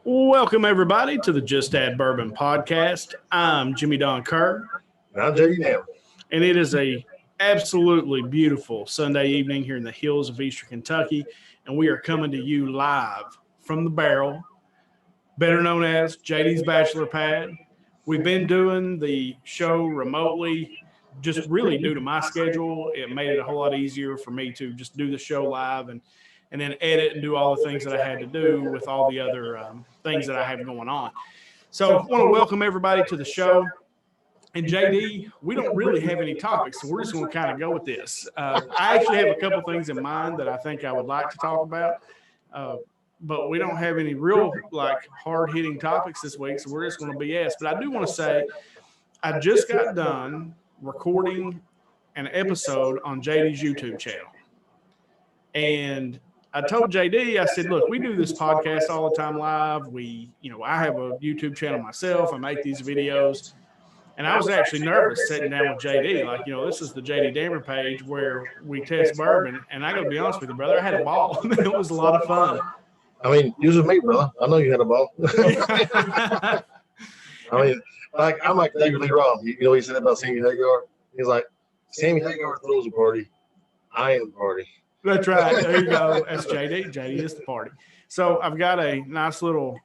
Welcome, everybody, to the Just Add Bourbon podcast. I'm Jimmy Don Kerr. And I'm J.D. now. And it is a absolutely beautiful Sunday evening here in the hills of Eastern Kentucky. And we are coming to you live from the barrel, better known as J.D.'s Bachelor Pad. We've been doing the show remotely, just really due to my schedule. It made it a whole lot easier for me to just do the show live and then edit and do all the things that I had to do with all the other things that I have going on. So I want to welcome everybody to the show. And JD, we don't really have any topics, so we're just going to kind of go with this. I actually have a couple things in mind that I think I would like to talk about, but we don't have any real hard-hitting topics this week, so we're just going to BS. But I do want to say I just got done recording an episode on JD's YouTube channel. And I told JD, I said, look, we do this podcast all the time live. I have a YouTube channel myself. I make these videos. And I was actually nervous sitting down with JD. This is the JD Dammer page where we test bourbon. And I got to be honest with you, brother, I had a ball. It was a lot of fun. I mean, you was me, brother. I know you had a ball. I mean, I'm like David Lee Roth. He said about Sammy Hagar. He's like, Sammy Hagar throws a party. I am the party. That's right. There you go. That's JD. JD is the party. So I've got a nice little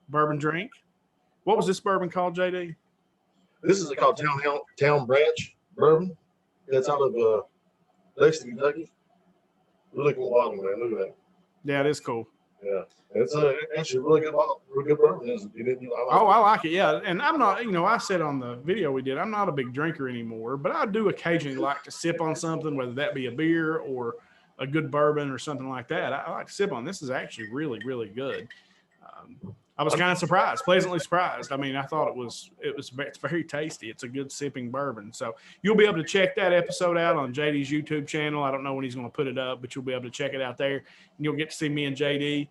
bourbon drink. What was this bourbon called, JD? This is called Town Branch Bourbon. That's out of Lexington, Kentucky. Really cool bottle, man. Look at that. Yeah, it is cool. Yeah, it's actually a really good bottle, really good bourbon. I like it. Yeah, and I'm not. I said on the video we did, I'm not a big drinker anymore, but I do occasionally like to sip on something, whether that be a beer or a good bourbon or something like that. I like to sip on. This is actually really, really good. I was kind of surprised, pleasantly surprised. I mean, I thought it's very tasty. It's a good sipping bourbon. So you'll be able to check that episode out on JD's YouTube channel. I don't know when he's going to put it up, but you'll be able to check it out there. And you'll get to see me and JD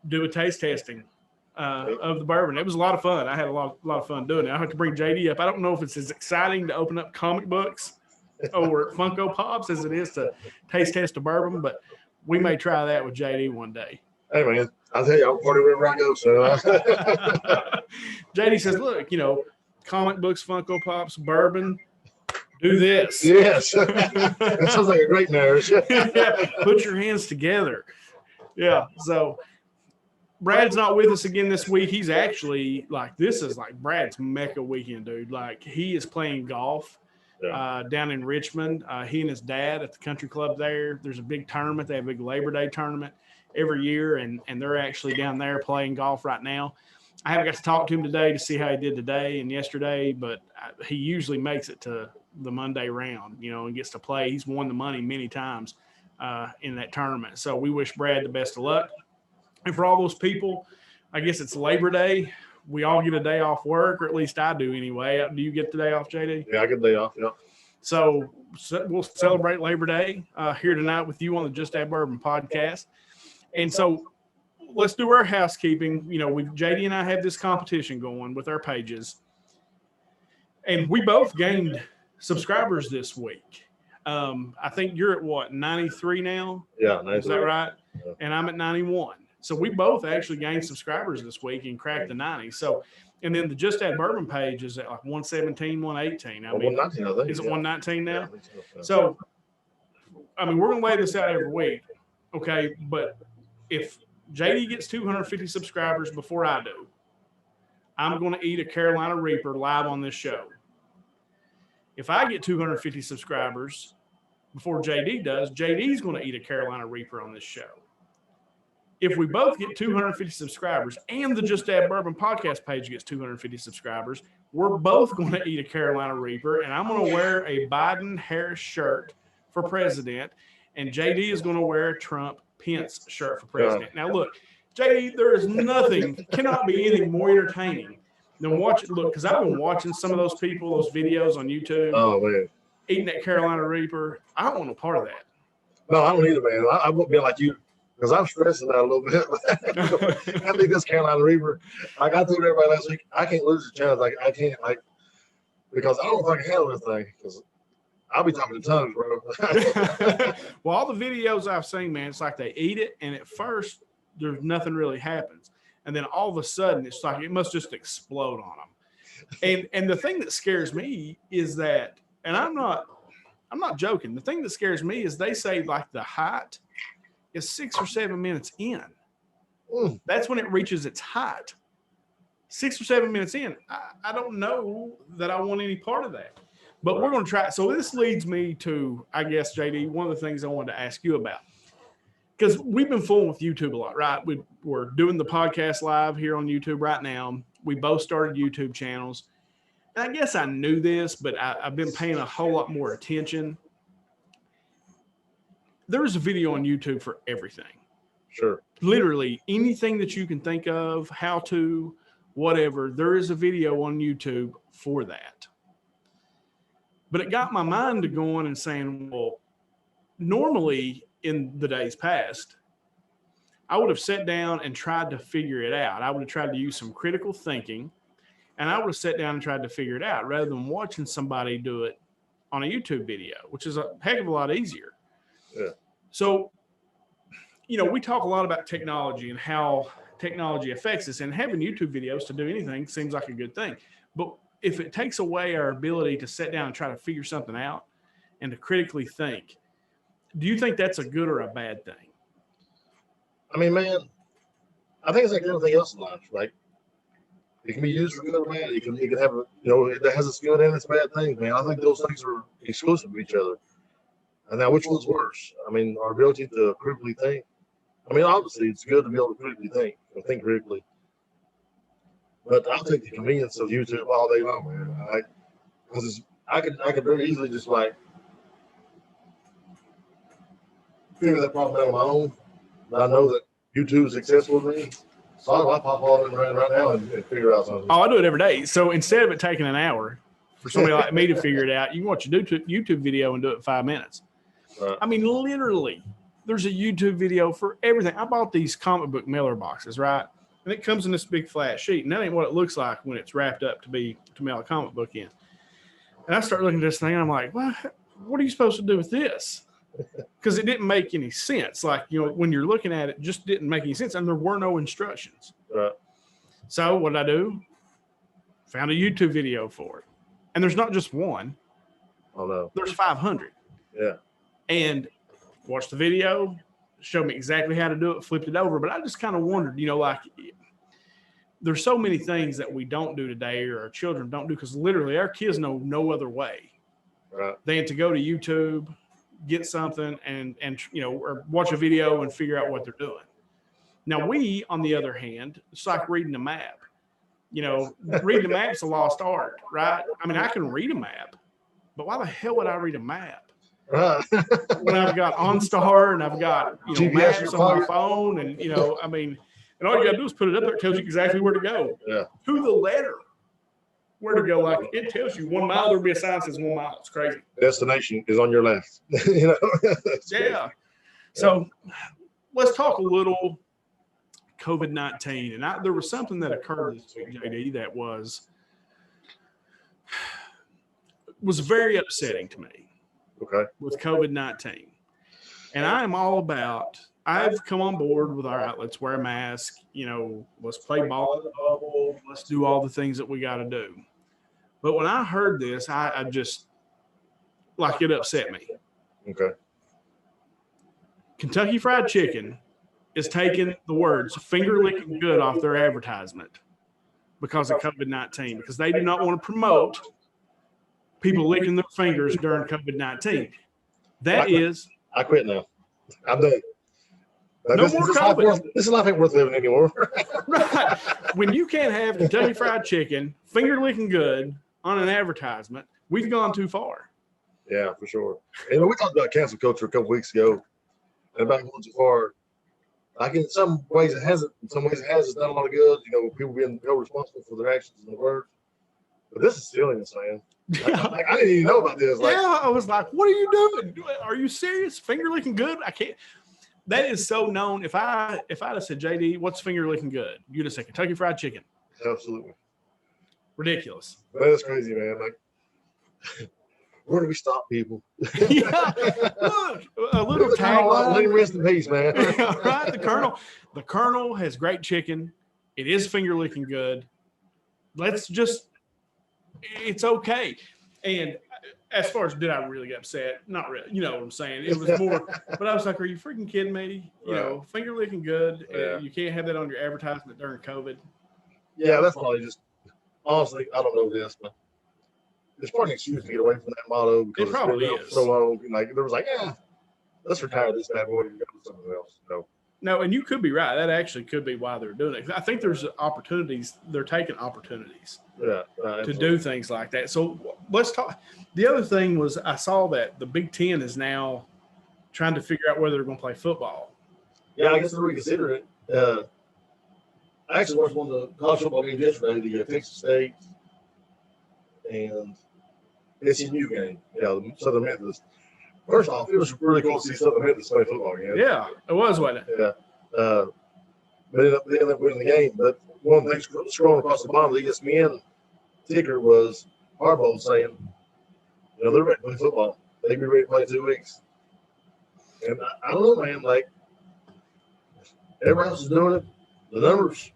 do a taste testing of the bourbon. It was a lot of fun. I had a lot of fun doing it. I have to bring JD up. I don't know if it's as exciting to open up comic books or Funko Pops as it is to taste test a bourbon, but we may try that with JD one day. Hey, man, I'll tell you, I'll party wherever I go. So JD says, look, comic books, Funko Pops, bourbon, do this. Yes. That sounds like a great marriage. Yeah, put your hands together. Yeah, so Brad's not with us again this week. He's actually, this is Brad's Mecca weekend, dude. He is playing golf. Down in Richmond. He and his dad at the country club there. There's a big tournament. They have a big Labor Day tournament every year, and they're actually down there playing golf right now. I haven't got to talk to him today to see how he did today and yesterday, but he usually makes it to the Monday round, and gets to play. He's won the money many times in that tournament. So we wish Brad the best of luck. And for all those people, I guess it's Labor Day. We all get a day off work, or at least I do anyway. Do you get the day off, JD? Yeah, I get the day off, yeah. So we'll celebrate Labor Day here tonight with you on the Just Add Bourbon podcast. And so let's do our housekeeping. JD and I have this competition going with our pages. And we both gained subscribers this week. I think you're at 93 now? Yeah, 93. Is that right? Yeah. And I'm at 91. So we both actually gained subscribers this week and cracked the 90. So, and then the Just Add Bourbon page is at 117, 118. 119, I think. Is it 119 now? Yeah, so, we're going to lay this out every week. Okay. But if JD gets 250 subscribers before I do, I'm going to eat a Carolina Reaper live on this show. If I get 250 subscribers before JD does, JD's going to eat a Carolina Reaper on this show. If we both get 250 subscribers and the Just Add Bourbon podcast page gets 250 subscribers, we're both going to eat a Carolina Reaper, and I'm going to wear a Biden-Harris shirt for president, and JD is going to wear a Trump-Pence shirt for president. Now, look, JD, there is cannot be anything more entertaining than because I've been watching some of those people, those videos on YouTube. Oh, man. Eating that Carolina Reaper. I don't want no part of that. No, I don't either, man. I won't be like you. Because I'm stressing out a little bit. I think this Carolina Reaper, I told everybody last week, I can't lose the chance. I can't, because I don't know if I can handle this thing. Because I'll be talking in tongues, bro. Well, all the videos I've seen, man, it's like they eat it, and at first, there's nothing really happens. and then all of a sudden it's like it must just explode on them. And the thing that scares me is that, and I'm not joking. The thing that scares me is they say like the height is 6 or 7 minutes in. That's when it reaches its height. 6 or 7 minutes in. I don't know that I want any part of that. But we're going to try. So this leads me to, I guess, JD, one of the things I wanted to ask you about. Because we've been fooling with YouTube a lot, right? We're doing the podcast live here on YouTube right now. We both started YouTube channels. And I guess I knew this, but I've been paying a whole lot more attention. There's a video on YouTube for everything. Sure. Literally anything that you can think of, how to, whatever, there is a video on YouTube for that. But it got my mind to going and saying, well, normally in the days past, I would have sat down and tried to figure it out. I would have tried to use some critical thinking, and I would have sat down and tried to figure it out rather than watching somebody do it on a YouTube video, which is a heck of a lot easier. Yeah. So, you know, we talk a lot about technology and how technology affects us, and having YouTube videos to do anything seems like a good thing. But if it takes away our ability to sit down and try to figure something out and to critically think, do you think that's a good or a bad thing? I mean, man, I think it's like everything else in life. Like, it can be used for good or bad. It can have a, you know, it has its good and its bad things, man. I think those things are exclusive of each other. And now, which one's worse? I mean, our ability to critically think. I mean, obviously, it's good to be able to critically think critically. But I'll take the convenience of YouTube all day long, man. Because I could very easily just like figure that problem out on my own. But I know that YouTube's accessible to me. So I pop all in right now and figure out something. Oh, I do it every day. So instead of it taking an hour for somebody like me to figure it out, you can watch a YouTube video and do it in 5 minutes. Right. I mean, literally, there's a YouTube video for everything. I bought these comic book mailer boxes, right? And it comes in this big flat sheet. And that ain't what it looks like when it's wrapped up to mail a comic book in. And I start looking at this thing and I'm like, well, what are you supposed to do with this? Because it didn't make any sense. Like, you know, when you're looking at it, just didn't make any sense. And there were no instructions. Right. So what did I do? Found a YouTube video for it. And there's not just one. Oh, no. There's 500. Yeah. And watched the video, showed me exactly how to do it, flipped it over. But I just kind of wondered, you know, like there's so many things that we don't do today or our children don't do because literally our kids know no other way than to go to YouTube, get something and you know, or watch a video and figure out what they're doing. Now we, on the other hand, it's like reading a map. You know, reading a map's a lost art, right? I mean, I can read a map, but why the hell would I read a map? When I've got OnStar and I've got, you know, maps on my phone and, you know, I mean, and all you got to do is put it up there. It tells you exactly where to go. Yeah. To the letter. Where to go. Like it tells you 1 mile, there'll be a sign that says 1 mile. It's crazy. Destination is on your left. You know? Yeah. So let's talk a little COVID-19. And there was something that occurred this week, JD, that was very upsetting to me. Okay. With COVID-19. And I am all about, I've come on board with, all right, let's wear a mask, you know, let's play ball in the bubble, let's do all the things that we got to do. But when I heard this, I just, like, it upset me. Okay. Kentucky Fried Chicken is taking the words finger licking good off their advertisement because of COVID-19, because they do not want to promote people licking their fingers during COVID-19. That is. I quit now. I'm done. No more COVID. This life ain't worth living anymore. Right. When you can't have Kentucky Fried Chicken, finger licking good on an advertisement, we've gone too far. Yeah, for sure. And we talked about cancel culture a couple weeks ago, and about going too far. Like in some ways it hasn't. In some ways it has. It's done a lot of good. You know, people being held responsible for their actions and their words. But this is silliness, man. Like, I didn't even know about this. Like, yeah, I was like, what are you doing? Are you serious? Finger licking good? I can't. That is so known. If I'd have said, JD, what's finger licking good? You'd have said Kentucky Fried Chicken. Absolutely. Ridiculous. That is crazy, man. Like, where do we stop people? Yeah. Look, a little tagline. Let him rest in peace, man. Right? The Colonel has great chicken. It is finger licking good. Let's just, it's okay. And as far as did I really get upset? Not really. You know what I'm saying? It was more, but I was like, are you freaking kidding me? You know, finger licking good. Yeah. You can't have that on your advertisement during COVID. Yeah, that's probably just, honestly, I don't know this, but it's probably an excuse to get away from that motto because It probably been is. so long. Like, there was like, let's retire this bad boy and go to something else. So, No, and you could be right. That actually could be why they're doing it. I think there's opportunities. They're taking opportunities to do things like that. So let's talk. The other thing was I saw that the Big Ten is now trying to figure out whether they're going to play football. Yeah, I guess they're reconsidering it. I actually watched one of the college football games yesterday, the Texas State and SMU game. Yeah, the Southern Methodist. First off, it was really cool to see Southern Methodist play football again. Yeah, it was, wasn't it? Yeah. But they ended up winning the game. But one thing scrolling across the bottom of the ESPN ticker was Harbaugh saying, you know, they're ready to play football. They'd be ready to play 2 weeks. And I don't know, man. Like, everybody else is doing it. The numbers,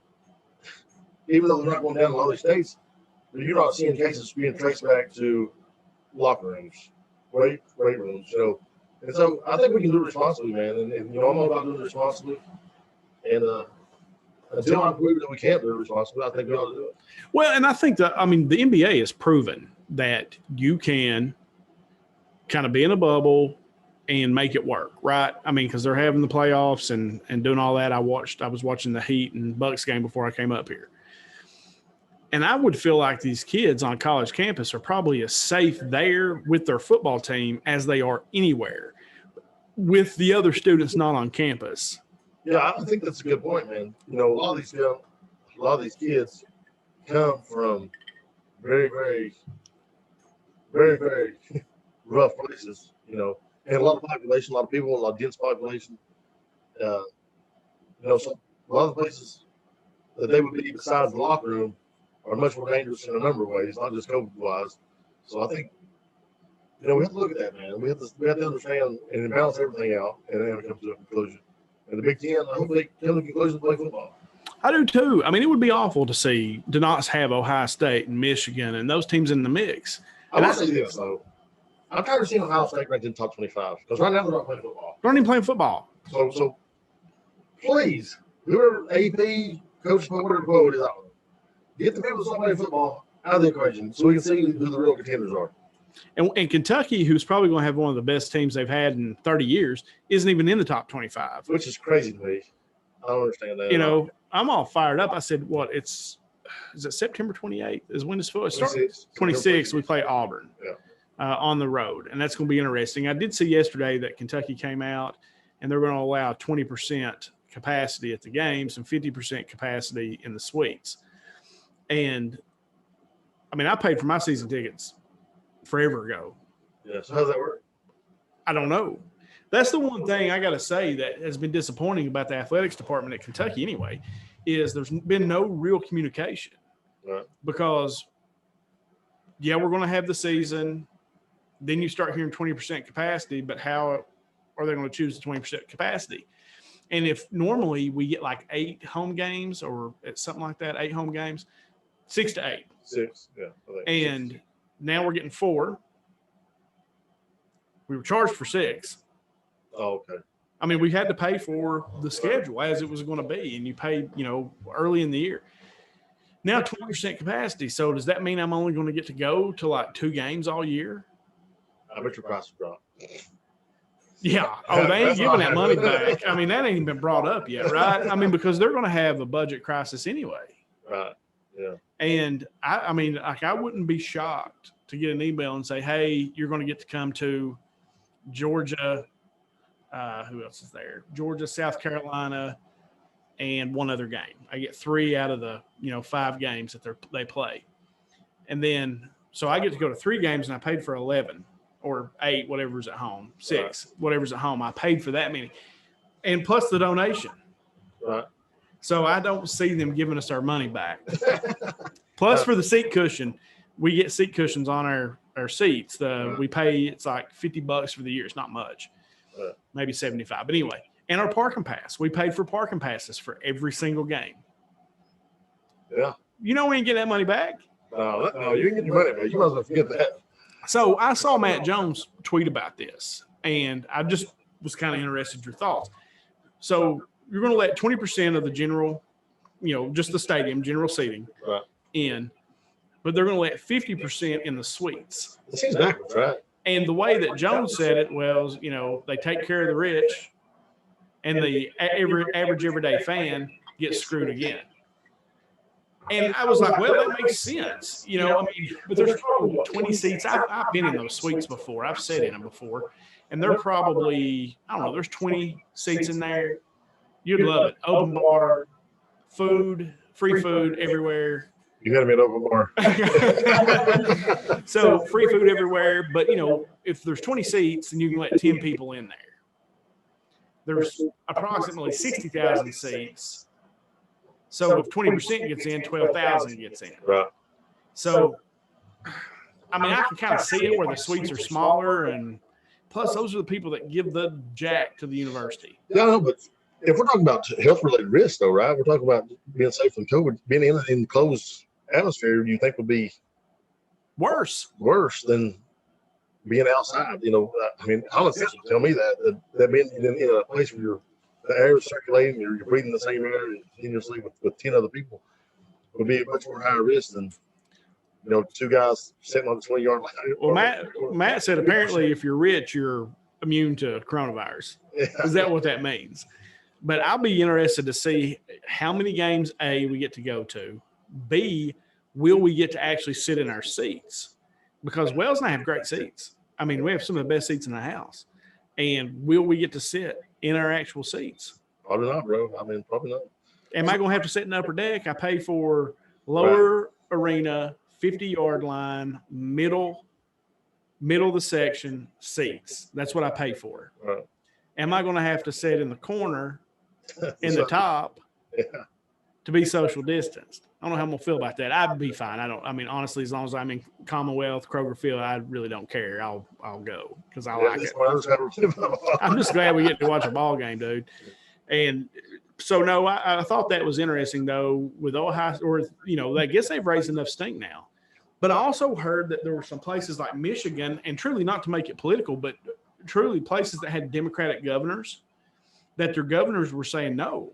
even though they're not going down in a lot of these states, but you're not seeing cases being traced back to locker rooms, weight rooms, you know. And so I think we can do it responsibly, man. And you know, I'm all about doing it responsibly. And until I prove that we can't do it responsibly, I think we ought to do it. Well, and I think that, I mean, the NBA has proven that you can kind of be in a bubble and make it work, right? I mean, because they're having the playoffs and doing all that. I was watching the Heat and Bucks game before I came up here. And I would feel like these kids on college campus are probably as safe there with their football team as they are anywhere with the other students not on campus. Yeah, I think that's a good point, man. You know, a lot of these kids come from very, very, very, very rough places, you know, and a lot of population, a lot of people, a lot of dense population. You know, so a lot of the places that they would be besides the locker room are much more dangerous in a number of ways, not just COVID-wise. So I think, you know, we have to look at that, man. We have to understand and balance everything out and then come to a conclusion. And the Big Ten, I hope they come to the conclusion to play football. I do too. I mean, it would be awful to not have Ohio State and Michigan and those teams in the mix. I will say this, though. I'm tired of seeing Ohio State ranked in the top 25 because right now they're not playing football. They're not even playing football. So please, whoever AP, coach, whatever quote is out, get the people that's not playing football out of the equation so we can see who the real contenders are. And Kentucky, who's probably going to have one of the best teams they've had in 30 years, isn't even in the top 25. Which is crazy to me. I don't understand that. You know, I'm all fired up. I said, is it September 28th? Is when this football starts? 26th, we play Auburn on the road. And that's going to be interesting. I did see yesterday that Kentucky came out and they're going to allow 20% capacity at the games and 50% capacity in the suites. And, I mean, I paid for my season tickets forever ago. Yeah, so how does that work? I don't know. That's the one thing I got to say that has been disappointing about the athletics department at Kentucky anyway, is there's been no real communication. Right. Because, yeah, we're going to have the season. Then you start hearing 20% capacity, but how are they going to choose the 20% capacity? And if normally we get like 8 home games or something like that, 8 home games, 6 to 8. 6, yeah. And 6. Now we're getting 4. We were charged for 6. Oh, okay. I mean, we had to pay for the schedule as it was going to be, and you paid, you know, early in the year. Now 20% capacity. So does that mean I'm only going to get to go to like 2 games all year? I bet your price will drop. Yeah. Oh, they ain't giving that money back. I mean, that ain't been brought up yet, right? I mean, because they're going to have a budget crisis anyway. Right. Yeah. And I mean, like, I wouldn't be shocked to get an email and say, hey, you're going to get to come to Georgia. Who else is there? Georgia, South Carolina, and one other game. I get 3 out of the 5 games that they play, and then so I get to go to 3 games, and I paid for 11 or 8, whatever's at home, 6, whatever's at home. I paid for that many, and plus the donation. Right. So I don't see them giving us our money back. Plus for the seat cushion, we get seat cushions on our seats. We pay, it's like $50 for the year. It's not much. Maybe 75. But anyway, and our parking pass. We paid for parking passes for every single game. Yeah. You know we ain't getting that money back. No, you ain't getting your money back. You might as well forget that. So I saw Matt Jones tweet about this, and I just was kind of interested in your thoughts. So you're going to let 20% of the general, just the stadium, general seating in, but they're going to let 50% in the suites. It seems backwards, right? And the way that Jones said it was, they take care of the rich, and the average everyday fan gets screwed again. And I was like, well, that makes sense. But there's probably 20 seats. I've been in those suites before. I've sat in them before. And they're probably, I don't know, there's 20 seats in there. You'd love it. Open bar, food, free food everywhere. You got to be an open bar. So free food everywhere. But, if there's 20 seats, then you can let 10 people in there. There's approximately 60,000 seats. So if 20% gets in, 12,000 gets in. Right. So, I can kind of see it where the suites are smaller, and plus those are the people that give the jack to the university. Yeah, no, but if we're talking about health-related risks, though, right? We're talking about being safe from COVID. Being in an enclosed atmosphere, you think would be worse than being outside. Common sense would tell me that being in a place where the air is circulating, you're breathing the same air continuously with 10 other people would be a much more higher risk than, two guys sitting on the 20-yard line. Well, Matt said apparently if you're rich, you're immune to coronavirus. Yeah. Is that what that means? But I'll be interested to see how many games, A, we get to go to. B, will we get to actually sit in our seats? Because Wells and I have great seats. We have some of the best seats in the house. And will we get to sit in our actual seats? Probably not, bro. Probably not. Am I going to have to sit in the upper deck? I pay for lower arena, 50-yard line, middle of the section seats. That's what I pay for. Right. Am I going to have to sit in the corner in the top to be social distanced? I don't know how I'm going to feel about that. I'd be fine. Honestly, as long as I'm in Commonwealth, Kroger Field, I really don't care. I'll go because I like it. I'm just glad we get to watch a ball game, dude. And so, no, I thought that was interesting, though, with Ohio, or, I guess they've raised enough stink now. But I also heard that there were some places like Michigan, and truly not to make it political, but truly places that had Democratic governors, that their governors were saying no.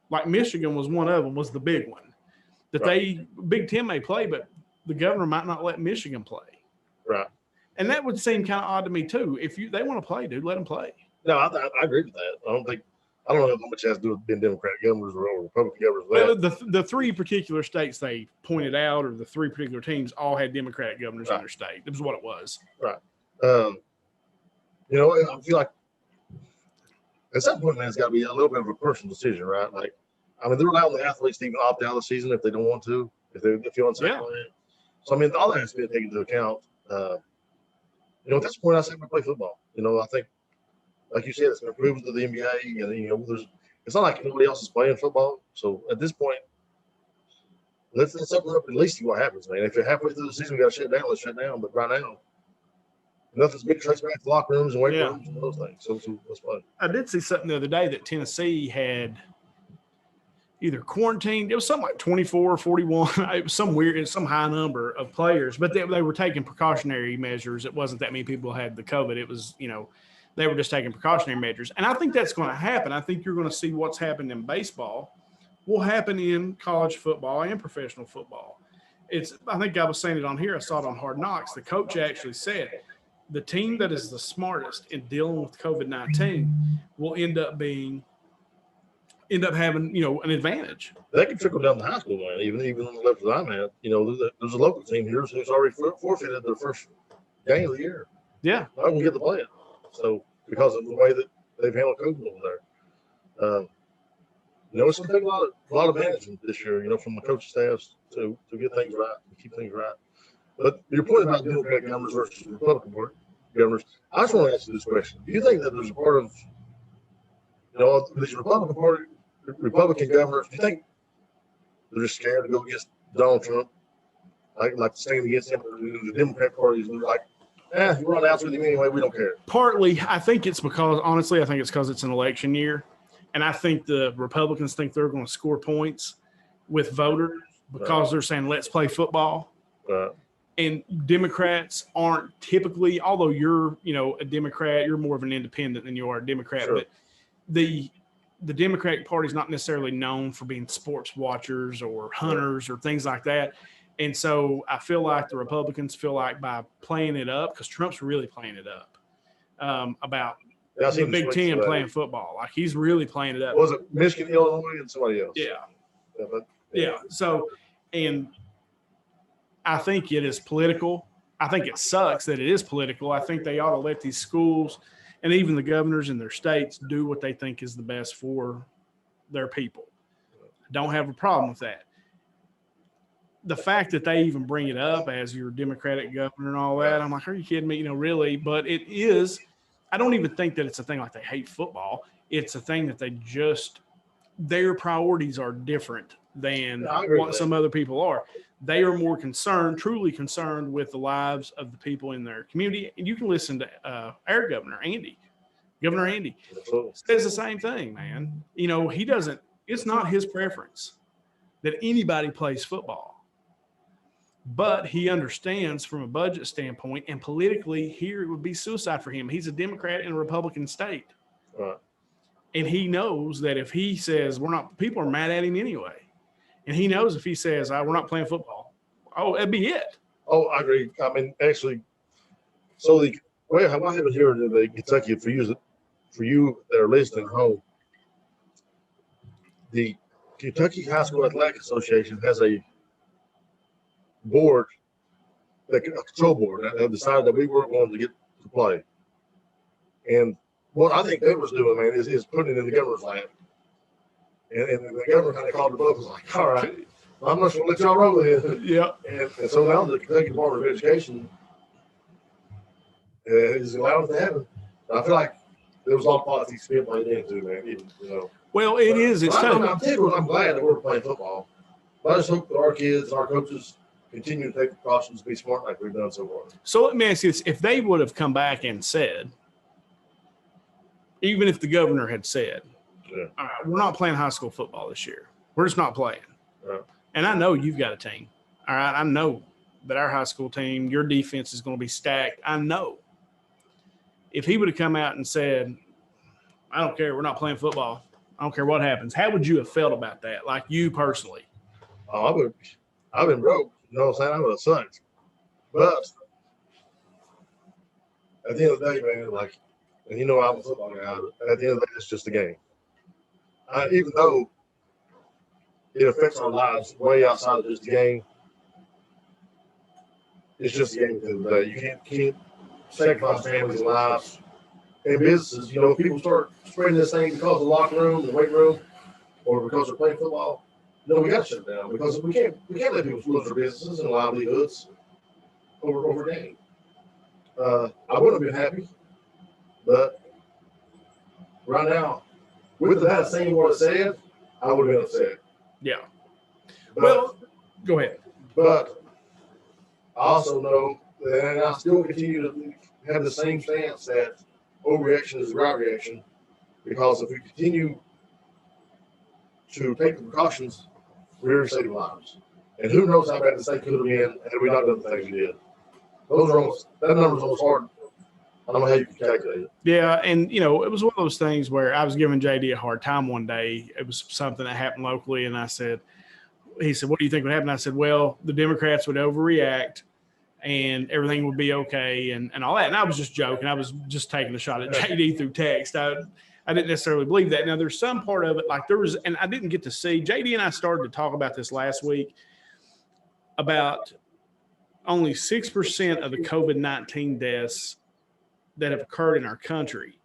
Like Michigan was one of them, was the big one. That Big Ten may play, but the governor might not let Michigan play. Right. And that would seem kind of odd to me, too. If they want to play, dude, let them play. No, I agree with that. I don't know how much it has to do with being Democratic governors or Republican governors. Well, the three particular states they pointed out, or the three particular teams, all had Democratic governors in their state. That was what it was. Right. I feel like at some point, man, it's got to be a little bit of a personal decision, right? Like, they're allowing the athletes to even opt out of the season if they don't want to, if they feel unsafe. Yeah. So, all that has to be taken into account. At this point, I say we play football. I think, like you said, it's been proven to the NBA, and it's not like nobody else is playing football. So at this point, let's open up and at least see what happens, man. If you're halfway through the season, we got to shut down. Let's shut down. But right now, nothing's being traced back to locker rooms and weight rooms and those things. So that's fun. I did see something the other day that Tennessee had either quarantined. It was something like 24 or 41. It was some high number of players, but they were taking precautionary measures. It wasn't that many people had the COVID. It was, they were just taking precautionary measures. And I think that's going to happen. I think you're going to see what's happened in baseball will happen in college football and professional football. I think I was saying it on here. I saw it on Hard Knocks. The coach actually said the team that is the smartest in dealing with COVID-19 will end up having, an advantage. That can trickle down to high school, man. Even on the level that I'm at, there's a local team here who's already forfeited their first game of the year. Yeah. Not going to get to play it. So, because of the way that they've handled COVID over there. It's going to take a lot of management this year, from the coaching staffs to get things right, to keep things right. But your point about Democratic governors versus Republican governors, I just want to ask you this question. Do you think that there's a part of, these Republican governors, do you think they're just scared to go against Donald Trump? Like stand against him? The Democrat Party is like, you run out with him anyway, we don't care. Partly, I think it's because it's an election year. And I think the Republicans think they're going to score points with voters because they're saying, let's play football. And Democrats aren't typically, although you're, a Democrat, you're more of an independent than you are a Democrat, but the Democratic Party is not necessarily known for being sports watchers or hunters or things like that. And so I feel like the Republicans feel like by playing it up, because Trump's really playing it up about the Big Ten playing football. Like he's really playing it up. Was it Michigan, Illinois, and somebody else? Yeah. So, and I think it is political. I think it sucks that it is political. I think they ought to let these schools and even the governors in their states do what they think is the best for their people. Don't have a problem with that. The fact that they even bring it up as your Democratic governor and all that, I'm like, are you kidding me? Really? But it is. I don't even think that it's a thing like they hate football. It's a thing that their priorities are different than what some other people are. They are more truly concerned with the lives of the people in their community. And you can listen to our governor, Andy. Governor Andy says the same thing, man. He doesn't, it's not his preference that anybody plays football. But he understands from a budget standpoint and politically here it would be suicide for him. He's a Democrat in a Republican state. And he knows that if he says people are mad at him anyway. And he knows if he says, we're not playing football, that'd be it. Oh, I agree. I mean, actually, so what happened here in Kentucky for you that are listening at home, the Kentucky High School Athletic Association has a board, a control board, that decided that we weren't going to get to play. And what I think they was doing, man, is putting it in the governor's lap. And the governor kind of called the bluff, was like, all right, I'm not going to let y'all roll with it. Yeah. And so now the Kentucky Department of Education is allowed to happen. I feel like there was a lot of politics being played into, man. Well, it is. It's I'm glad that we're playing football. But I just hope that our kids and our coaches continue to take precautions, be smart like we've done so far. So let me ask you this. If they would have come back and said, even if the governor had said, all right, we're not playing high school football this year. We're just not playing. And I know you've got a team. All right. I know that our high school team, your defense is going to be stacked. I know. If he would have come out and said, I don't care, we're not playing football, I don't care what happens, how would you have felt about that? Like you personally? Oh, I've been broke. You know what I'm saying? I would have sucked. But at the end of the day, man, and I'm a football guy, but at the end of the day, it's just a game. Even though it affects our lives way outside of just the game, it's just a game at the end of the day. You can't sacrifice families' lives and businesses. If people start spreading this thing because of the locker room, the weight room, or because they're playing football, we got to shut it down because we can't let people lose their businesses and livelihoods over game. I wouldn't have been happy, but right now, with that saying what it said, I would have been upset. Yeah. Well, go ahead. But I also know, and I still continue to have the same stance that overreaction is the right reaction, because if we continue to take the precautions, we're saving lives. And who knows how bad the state could have been had we not done the things we did. That number's almost hard. I don't know how you can calculate it. Yeah, and it was one of those things where I was giving JD a hard time one day. It was something that happened locally, and he said, what do you think would happen? I said, well, the Democrats would overreact and everything would be okay and all that. And I was just joking. I was just taking a shot at JD through text. I didn't necessarily believe that. Now, there's some part of it, and I didn't get to see, JD and I started to talk about this last week, about only 6% of the COVID-19 deaths that have occurred in our country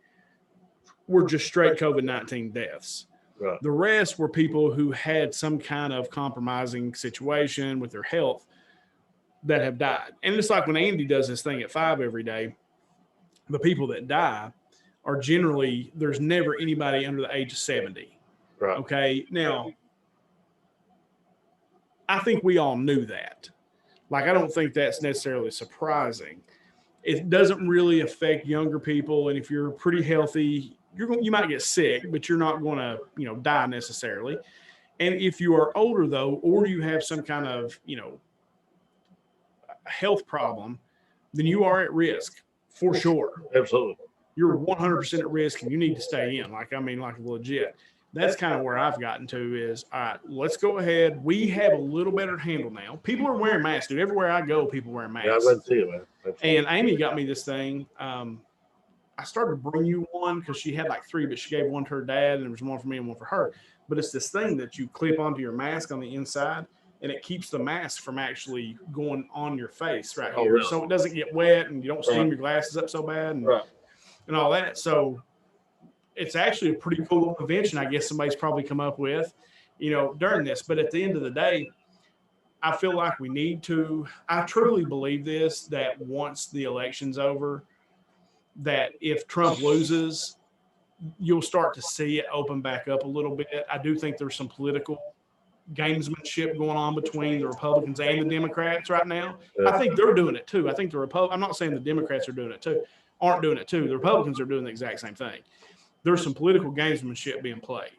were just straight COVID-19 deaths. Right. The rest were people who had some kind of compromising situation with their health that have died. And it's like when Andy does this thing at 5 every day, the people that die are generally, there's never anybody under the age of 70. Right. Okay. Now, I think we all knew that. I don't think that's necessarily surprising. It doesn't really affect younger people. And if you're pretty healthy, you might get sick, but you're not going to, die necessarily. And if you are older, though, or you have some kind of, health problem, then you are at risk for sure. Absolutely. You're 100% at risk and you need to stay in. Like legit. That's kind of where I've gotten to is, all right, let's go ahead. We have a little better handle now. People are wearing masks, dude. Everywhere I go, people wearing masks. Yeah, I went to see it, man. Absolutely. And Amy got me this thing. I started to bring you one because she had like 3, but she gave one to her dad, and there was one for me and one for her. But it's this thing that you clip onto your mask on the inside, and it keeps the mask from actually going on your face right here. Really? So it doesn't get wet, and you don't steam your glasses up so bad and all that. So it's actually a pretty cool little invention, I guess somebody's probably come up with, during this. But at the end of the day, I feel like we need to, I truly believe this, that once the election's over, that if Trump loses, you'll start to see it open back up a little bit. I do think there's some political gamesmanship going on between the Republicans and the Democrats right now. I think they're doing it too. I think I'm not saying the Democrats are doing it too, aren't doing it too. The Republicans are doing the exact same thing. There's some political gamesmanship being played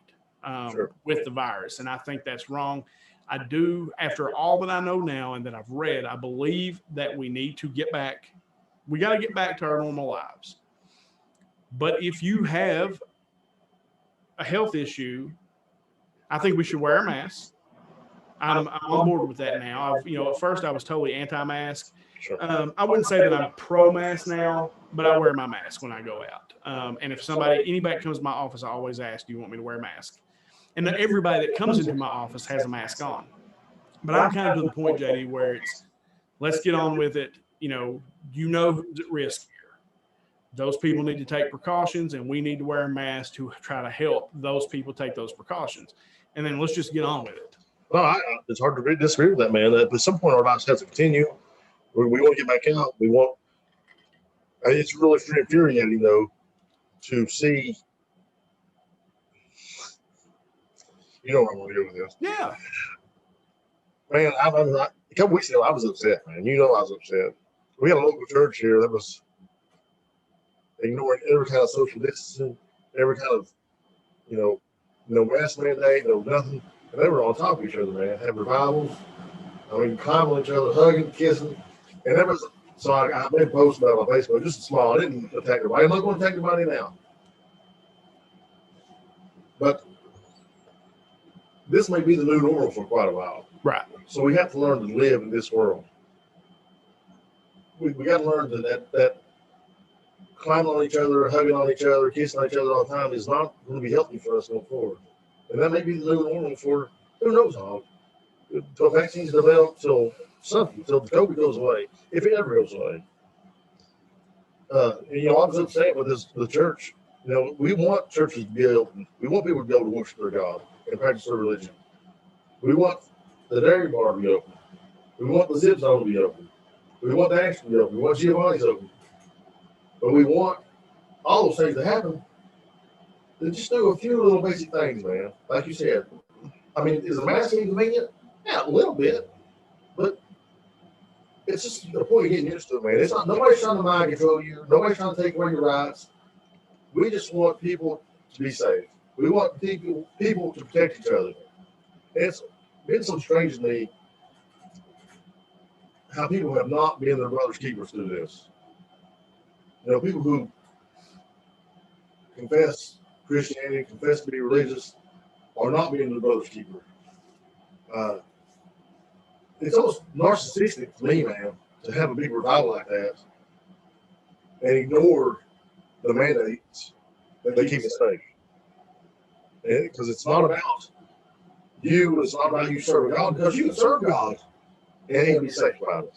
with the virus, and I think that's wrong. I do, after all that I know now and that I've read, I believe that we need to get back. We got to get back to our normal lives. But if you have a health issue, I think we should wear a mask. I'm on board with that now. At first I was totally anti-mask. Sure. I wouldn't say that I'm pro-mask now, but I wear my mask when I go out. And if anybody comes to my office, I always ask, do you want me to wear a mask? And everybody that comes into my office has a mask on. But I'm kind of to the point, JD, where it's, let's get on with it. Who's at risk here. Those people need to take precautions, and we need to wear a mask to try to help those people take those precautions. And then let's just get on with it. Well, it's hard to disagree with that, man. At some point, our lives have to continue. We want to get back out. It's really infuriating, though, to see. You know where I'm going to go with this. Yeah. Man, a couple weeks ago, I was upset, man. I was upset. We had a local church here that was ignoring every kind of social distancing, every kind of, no mask mandate, no nothing. And they were on top of each other, man. Had revivals. Climbing on each other, hugging, kissing. And so I made a post about it on Facebook, just a small. I didn't attack everybody. I'm not going to attack anybody now. But this may be the new normal for quite a while. Right. So we have to learn to live in this world. We got to learn that climbing on each other, hugging on each other, kissing on each other all the time is not going to be healthy for us going forward. And that may be the new normal for who knows how. Until vaccines develop, till the COVID goes away, if it ever goes away. I was upset with the church. We want churches to be open. We want people to be able to worship their God and practice their religion. We want the dairy bar to be open. We want the zip zone to be open. We want the action to be open. We want Giovanni's open. But we want all those things to happen. Then just do a few little basic things, man. Like you said. Is a mask inconvenient? Yeah, a little bit. But it's just the point of getting used to it, man. It's not, nobody's trying to mind control you. Nobody's trying to take away your rights. We just want people to be safe. We want people to protect each other. It's been so strange to me how people have not been their brother's keepers through this. People who confess Christianity, confess to be religious, are not being their brother's keeper. It's almost narcissistic to me, man, to have a big revival like that and ignore the mandates that they keep us safe. Because it's not about you, it's not about you serving God, because you can serve God and ain't be safe about it.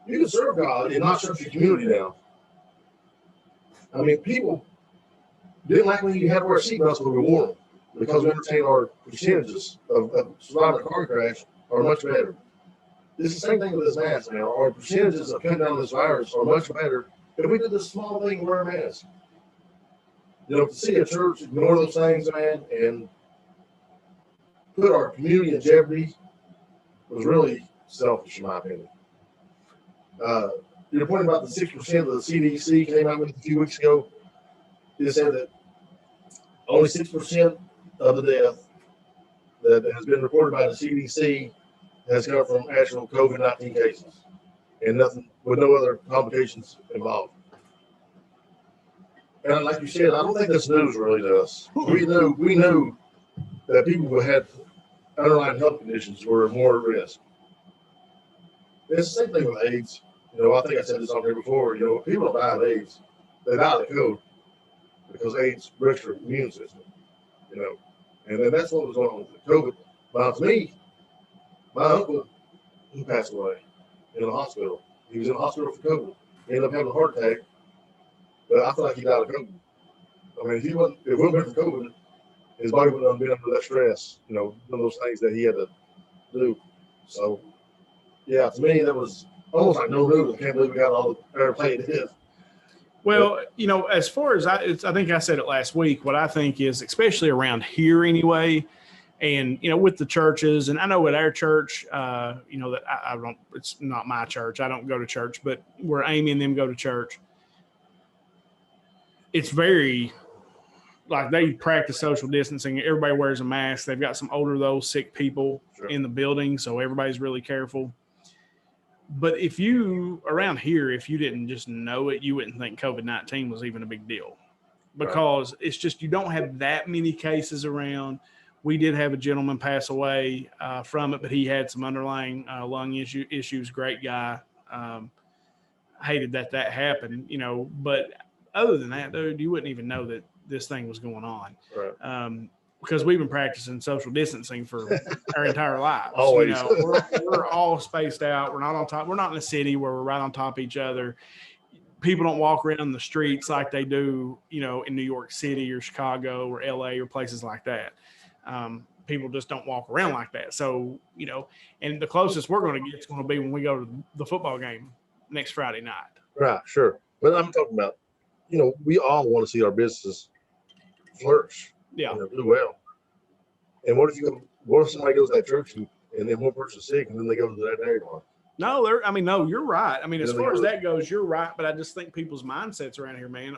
You can serve God and not serve your community now. People didn't like when you had to wear seatbelts when we wore them, because we entertain our percentages of surviving a car crash are much better. It's the same thing with this mask now. Our percentages of cutting down this virus are much better if we did this small thing and wear a mask. To see a church ignore those things, man, and put our community in jeopardy was really selfish, in my opinion. Your point about the 6% of the CDC came out with a few weeks ago. It said that only 6% of the death that has been reported by the CDC has come from actual COVID-19 cases, and nothing with no other complications involved. And like you said, I don't think that's news really to us. We knew that people who had underlying health conditions were more at risk. It's the same thing with AIDS. I think I said this on here before. People don't die of AIDS; they die of COVID because AIDS breaks your immune system. And then that's what was going on with COVID. Now, to me, my uncle, he passed away in a hospital. He was in the hospital for COVID. He ended up having a heart attack, but I feel like he died of COVID. I mean, if it wouldn't have been for COVID, his body wouldn't have been under that stress. One of those things that he had to do. So, yeah, to me, that was almost like no news. I can't believe we got all the airplay it is. Well, as far as I think I said it last week, what I think is, especially around here anyway, and, with the churches, and I know at our church, that I don't, it's not my church. I don't go to church, but where Amy and them go to church, it's very, like, they practice social distancing. Everybody wears a mask. They've got some older, those sick people in the building, so everybody's really careful. But around here, if you didn't just know it, you wouldn't think COVID-19 was even a big deal, because it's just, you don't have that many cases around. We did have a gentleman pass away from it, but he had some underlying lung issues. Great guy. Hated that happened, but other than that, dude, you wouldn't even know that this thing was going on. Right. Because we've been practicing social distancing for our entire lives. Always. We're all spaced out. We're not on top. We're not in a city where we're right on top of each other. People don't walk around the streets like they do, in New York City or Chicago or LA or places like that. People just don't walk around like that. So, and the closest we're going to get is going to be when we go to the football game next Friday night. Right, sure. But I'm talking about, we all want to see our businesses flourish. Yeah. Do well. And what if somebody goes to that church and then one person's sick and then they go to that area? No, you're right. As far as that goes, you're right. But I just think people's mindsets around here, man,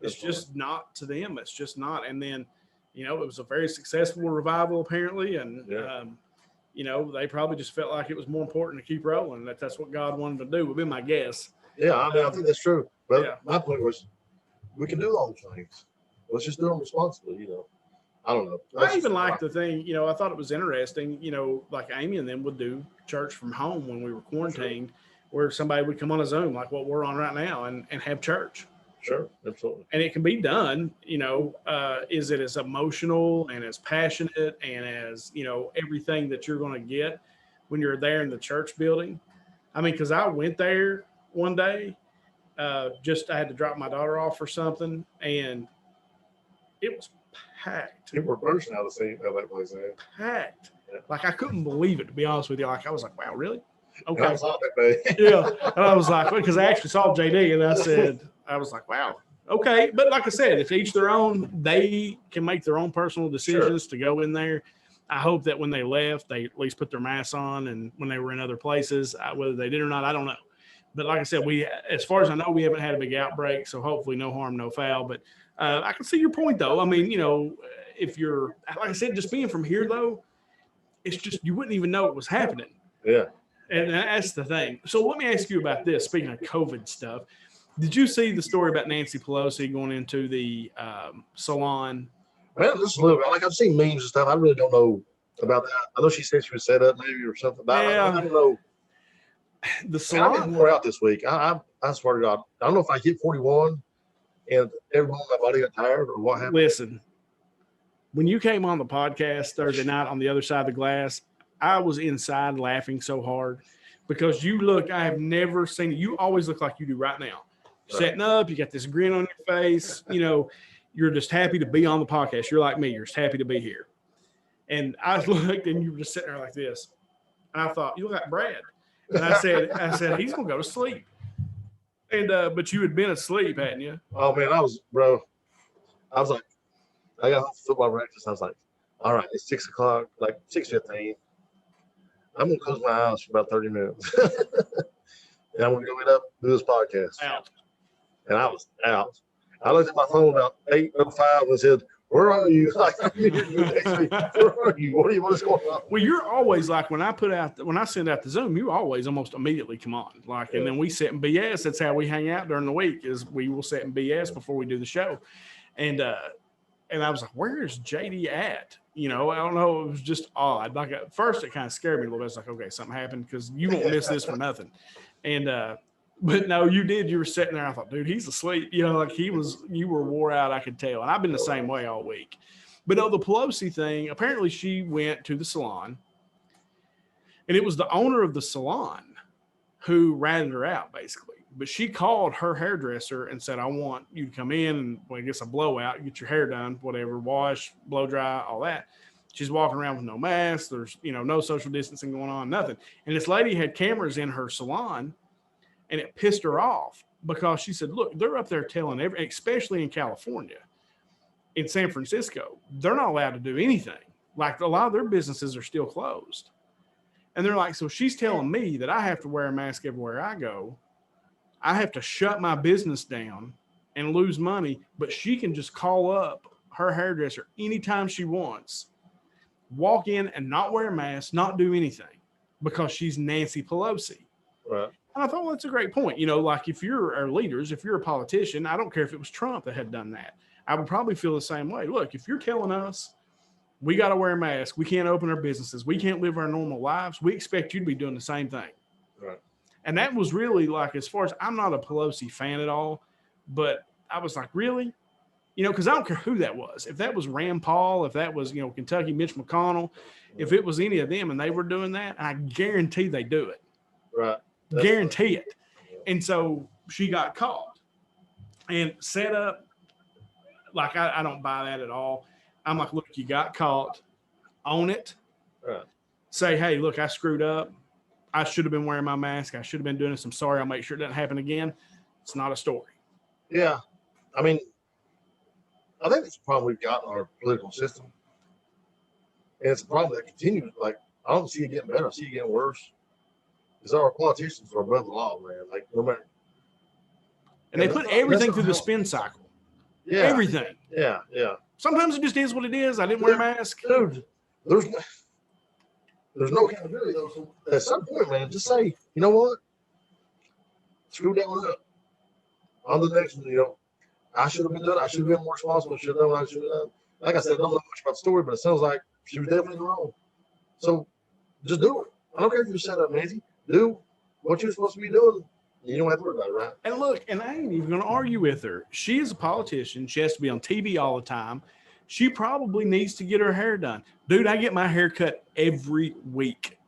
it's just not to them. It's just not. And then, it was a very successful revival apparently. And, they probably just felt like it was more important to keep rolling. That's what God wanted to do, would be my guess. Yeah, I think that's true. But my point was, we can do all those things. Let's just do them responsibly, I don't know. I even like the thing, I thought it was interesting, like Amy and them would do church from home when we were quarantined, where somebody would come on a Zoom like what we're on right now and have church. Sure, absolutely. And it can be done, is it as emotional and as passionate and as, everything that you're going to get when you're there in the church building. Because I went there one day, I had to drop my daughter off for something, and it was packed. People were bursting out of that place. Packed. Yeah. Like, I couldn't believe it, to be honest with you. Like, I was like, wow, really? Okay. And I saw that day. Yeah. And I was like, because I actually saw JD, and I was like, wow. Okay. But like I said, if each their own, they can make their own personal decisions to go in there. I hope that when they left, they at least put their masks on, and when they were in other places, whether they did or not, I don't know. But like I said, as far as I know, we haven't had a big outbreak, so hopefully no harm, no foul. But I can see your point, though. If you're, like I said, just being from here, though, it's just, you wouldn't even know it was happening. Yeah. And that's the thing. So let me ask you about this. Speaking of COVID stuff, did you see the story about Nancy Pelosi going into the salon? Well, just a little bit. Like, I've seen memes and stuff. I really don't know about that. I know she said she was set up maybe or something. Yeah. I don't know. The salon. I did more out this week. I swear to God. I don't know if I hit 41 and everyone in my body got tired or what happened. Listen, when you came on the podcast Thursday night on the other side of the glass, I was inside laughing so hard because I have never seen it. You always look like you do right now. You're setting up, you got this grin on your face, you're just happy to be on the podcast. You're like me, you're just happy to be here. And I looked and you were just sitting there like this. And I thought, you look like Brad. And I said, he's gonna go to sleep. And but you had been asleep, hadn't you? Oh man, I was like, I got off football practice. I was like, all right, it's 6 o'clock, like 6:15. I'm gonna close my eyes for about 30 minutes. And I'm gonna go get up, do this podcast. Out. And I was out. I looked at my phone about 8:05 and said, Where are you? Like, where are you? What is going on? Well, you're always like when I send out the Zoom, you always almost immediately come on. Like, and then we sit and BS. That's how we hang out during the week. Is we will sit and BS before we do the show, and I was like, where is JD at? You know, I don't know. It was just odd. Like at first, it kind of scared me a little bit. It's like, okay, something happened because you won't miss this for nothing. And but no, you did. You were sitting there. I thought, dude, he's asleep. You know, like you were wore out. I could tell. And I've been the same way all week. But no, the Pelosi thing. Apparently, she went to the salon, and it was the owner of the salon who ratted her out, basically. But she called her hairdresser and said, I want you to come in and, well, I guess a blowout, get your hair done, whatever, wash, blow dry, all that. She's walking around with no mask. There's, no social distancing going on, nothing. And this lady had cameras in her salon, and it pissed her off because she said, look, they're up there telling especially in California, in San Francisco, they're not allowed to do anything. Like a lot of their businesses are still closed. And they're like, so she's telling me that I have to wear a mask everywhere I go. I have to shut my business down and lose money, but she can just call up her hairdresser anytime she wants, walk in and not wear a mask, not do anything because she's Nancy Pelosi. Right. And I thought, well, that's a great point. Like if you're our leaders, if you're a politician, I don't care if it was Trump that had done that. I would probably feel the same way. Look, if you're telling us we got to wear a mask, we can't open our businesses, we can't live our normal lives, we expect you to be doing the same thing. Right. And that was really like, as far as I'm not a Pelosi fan at all, but I was like, really? Because I don't care who that was. If that was Rand Paul, if that was, Kentucky Mitch McConnell, if it was any of them and they were doing that, I guarantee they do it. Right. Guarantee it. And so she got caught and set up. Like, I don't buy that at all. I'm like, look, you got caught. Own it. Right. Say, hey, look, I screwed up. I should have been wearing my mask. I should have been doing this. I'm sorry. I'll make sure it doesn't happen again. It's not a story. Yeah. I mean, I think it's a problem we've got in our political system. And it's a problem that continues. Like, I don't see it getting better. I see it getting worse. Because our politicians are above the law, man. Like, no matter. And they put everything through the spin cycle. Yeah. Everything. Yeah. Yeah. Sometimes it just is what it is. I didn't wear a mask. Dude, there's no accountability, though. So at some point, man, just say, you know what? Screw that one up. On the next one, I should have been done. I should have been more responsible. Should have done what I should have done. Like I said, I don't know much about the story, but it sounds like she was definitely wrong. So just do it. I don't care if you're set up, Nancy. Do what you're supposed to be doing. You don't have to worry about it, right? And look, and I ain't even going to argue with her. She is a politician. She has to be on TV all the time. She probably needs to get her hair done. Dude, I get my hair cut every week.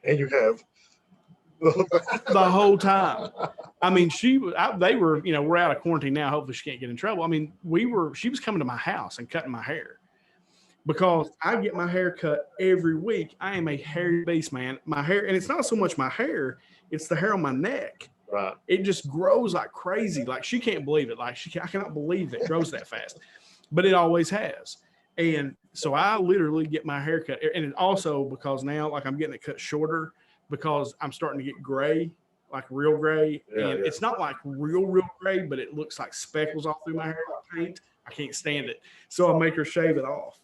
And you have. The whole time. I mean, they were, we're out of quarantine now. Hopefully she can't get in trouble. I mean, she was coming to my house and cutting my hair because I get my hair cut every week. I am a hairy beast, man. My hair, and it's not so much my hair, it's the hair on my neck. Right. It just grows like crazy. Like she can't believe it. Like I cannot believe it grows that fast, but it always has. And so I literally get my hair cut. And it also because now, like I'm getting it cut shorter because I'm starting to get gray, like real gray. Yeah, and it's not like real gray, but it looks like speckles all through my hair like paint. I can't stand it. So I make her shave it off.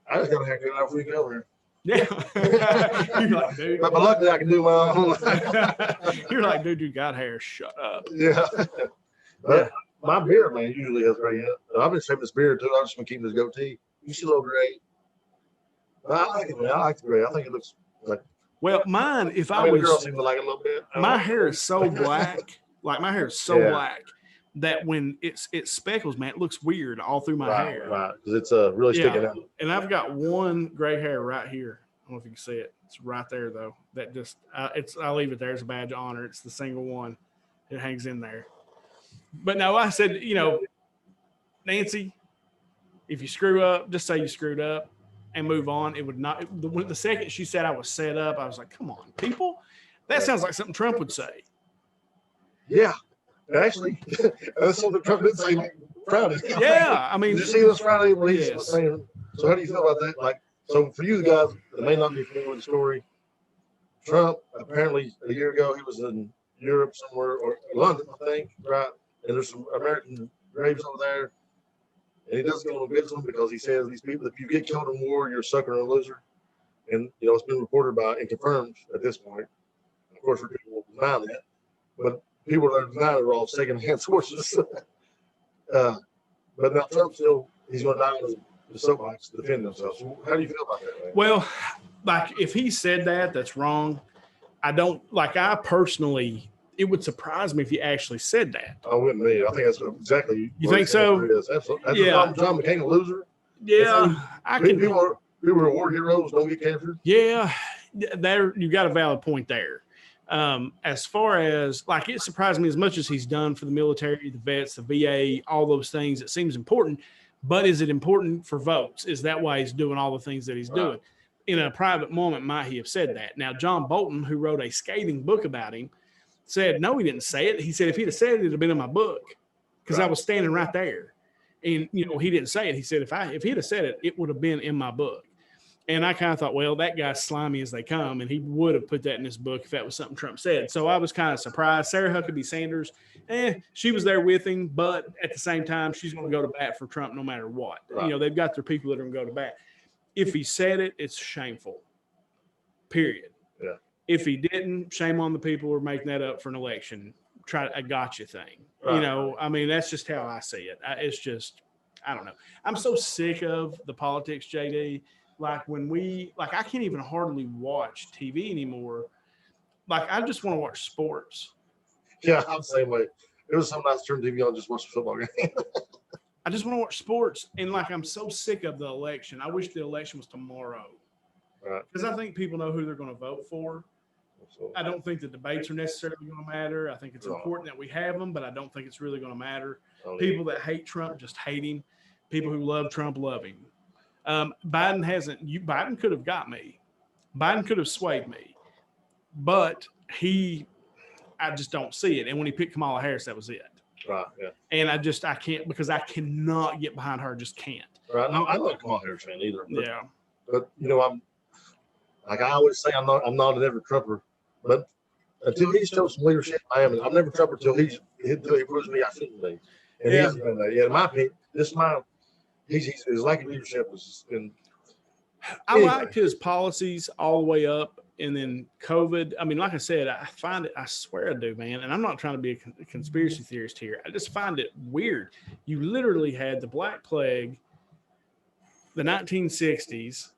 I just got a haircut after we go here. Yeah. You're like, dude. But luckily I can do my own. You're like, dude, you got hair. Shut up. Yeah. But my beard, man, usually has gray in it. I've been shaving this beard too. I'm just gonna keep this goatee. You see a little gray. But I like it, man. I like the gray. I think it looks like. Well, mine, if I the was, girls seem to like it a little bit. my hair is so black, like my hair is so black that when it speckles, man, it looks weird all through my hair. Right, because it's really sticking out. And I've got one gray hair right here. I don't know if you can see it. It's right there though. That just, I'll leave it there as a badge of honor. It's the single one. It hangs in there. But no, I said, Nancy, if you screw up, just say you screwed up and move on. It would not. The second she said I was set up, I was like, come on, people. That sounds like something Trump would say. Yeah. Actually, that's something Trump did say Friday. Yeah. I mean, did you see this Friday when he yes. was saying, so how do you feel about that? Like, so for you guys that may not be familiar with the story, Trump, apparently a year ago, he was in Europe somewhere, or London, I think, right? And there's some American graves over there. And he doesn't go to Vietnam because he says these people, if you get killed in war, you're a sucker and a loser. And, you know, it's been reported by and confirmed at this point. Of course, people will deny that. But people that are denying it are all second-hand sources. But now Trump still, he's going to die on the soapbox to defend himself. So how do you feel about that, man? Well, like if he said that, that's wrong. I personally, it would surprise me if he actually said that. I wouldn't me. I think that's exactly. You think so? It is. That's Yeah. John McCain a loser. Yeah, People are war heroes, don't get captured. Yeah, there you got a valid point there. As far as like, it surprised me as much as he's done for the military, the vets, the VA, all those things. It seems important, but is it important for votes? Is that why he's doing all the things that he's doing? In a private moment, might he have said that? Now, John Bolton, who wrote a scathing book about him, said, no, he didn't say it. He said, if he'd have said it, it'd have been in my book because I was standing right there. And, you know, he didn't say it. He said, if he'd have said it, it would have been in my book. And I kind of thought, well, that guy's slimy as they come, and he would have put that in his book if that was something Trump said. So I was kind of surprised. Sarah Huckabee Sanders, she was there with him, but at the same time, she's going to go to bat for Trump no matter what. You know, they've got their people that are going to go to bat. If he said it, it's shameful, period. Yeah. If he didn't, shame on the people who are making that up for an election. Try a gotcha thing. You know, I mean, that's just how I see it. It's just, I don't know. I'm so sick of the politics, JD. Like I can't even hardly watch TV anymore. Like I just want to watch sports. Yeah, I'm the same way. It was some nights turn TV on, just watch the football game. I just want to watch sports. And like, I'm so sick of the election. I wish the election was tomorrow. Because I think people know who they're going to vote for. I don't think the debates are necessarily going to matter. I think it's important that we have them, but I don't think it's really going to matter. People that hate Trump just hate him. People who love Trump love him. Biden could have got me. Biden could have swayed me. But I just don't see it. And when he picked Kamala Harris, that was it. Right, yeah. And I can't, because I cannot get behind her. Just can't. Right. No, I'm not a Kamala Harris fan either. Yeah. But you know, I'm like I always say, I'm not an ever Trumper. But until he shows some leadership, I am. I'm never Trumper until he proves me I shouldn't be. And he hasn't been that yet. In my opinion, his lack of leadership has been. I liked his policies all the way up, and then COVID. I mean, like I said, I find it. I swear I do, man. And I'm not trying to be a conspiracy theorist here. I just find it weird. You literally had the Black Plague, the 1960s.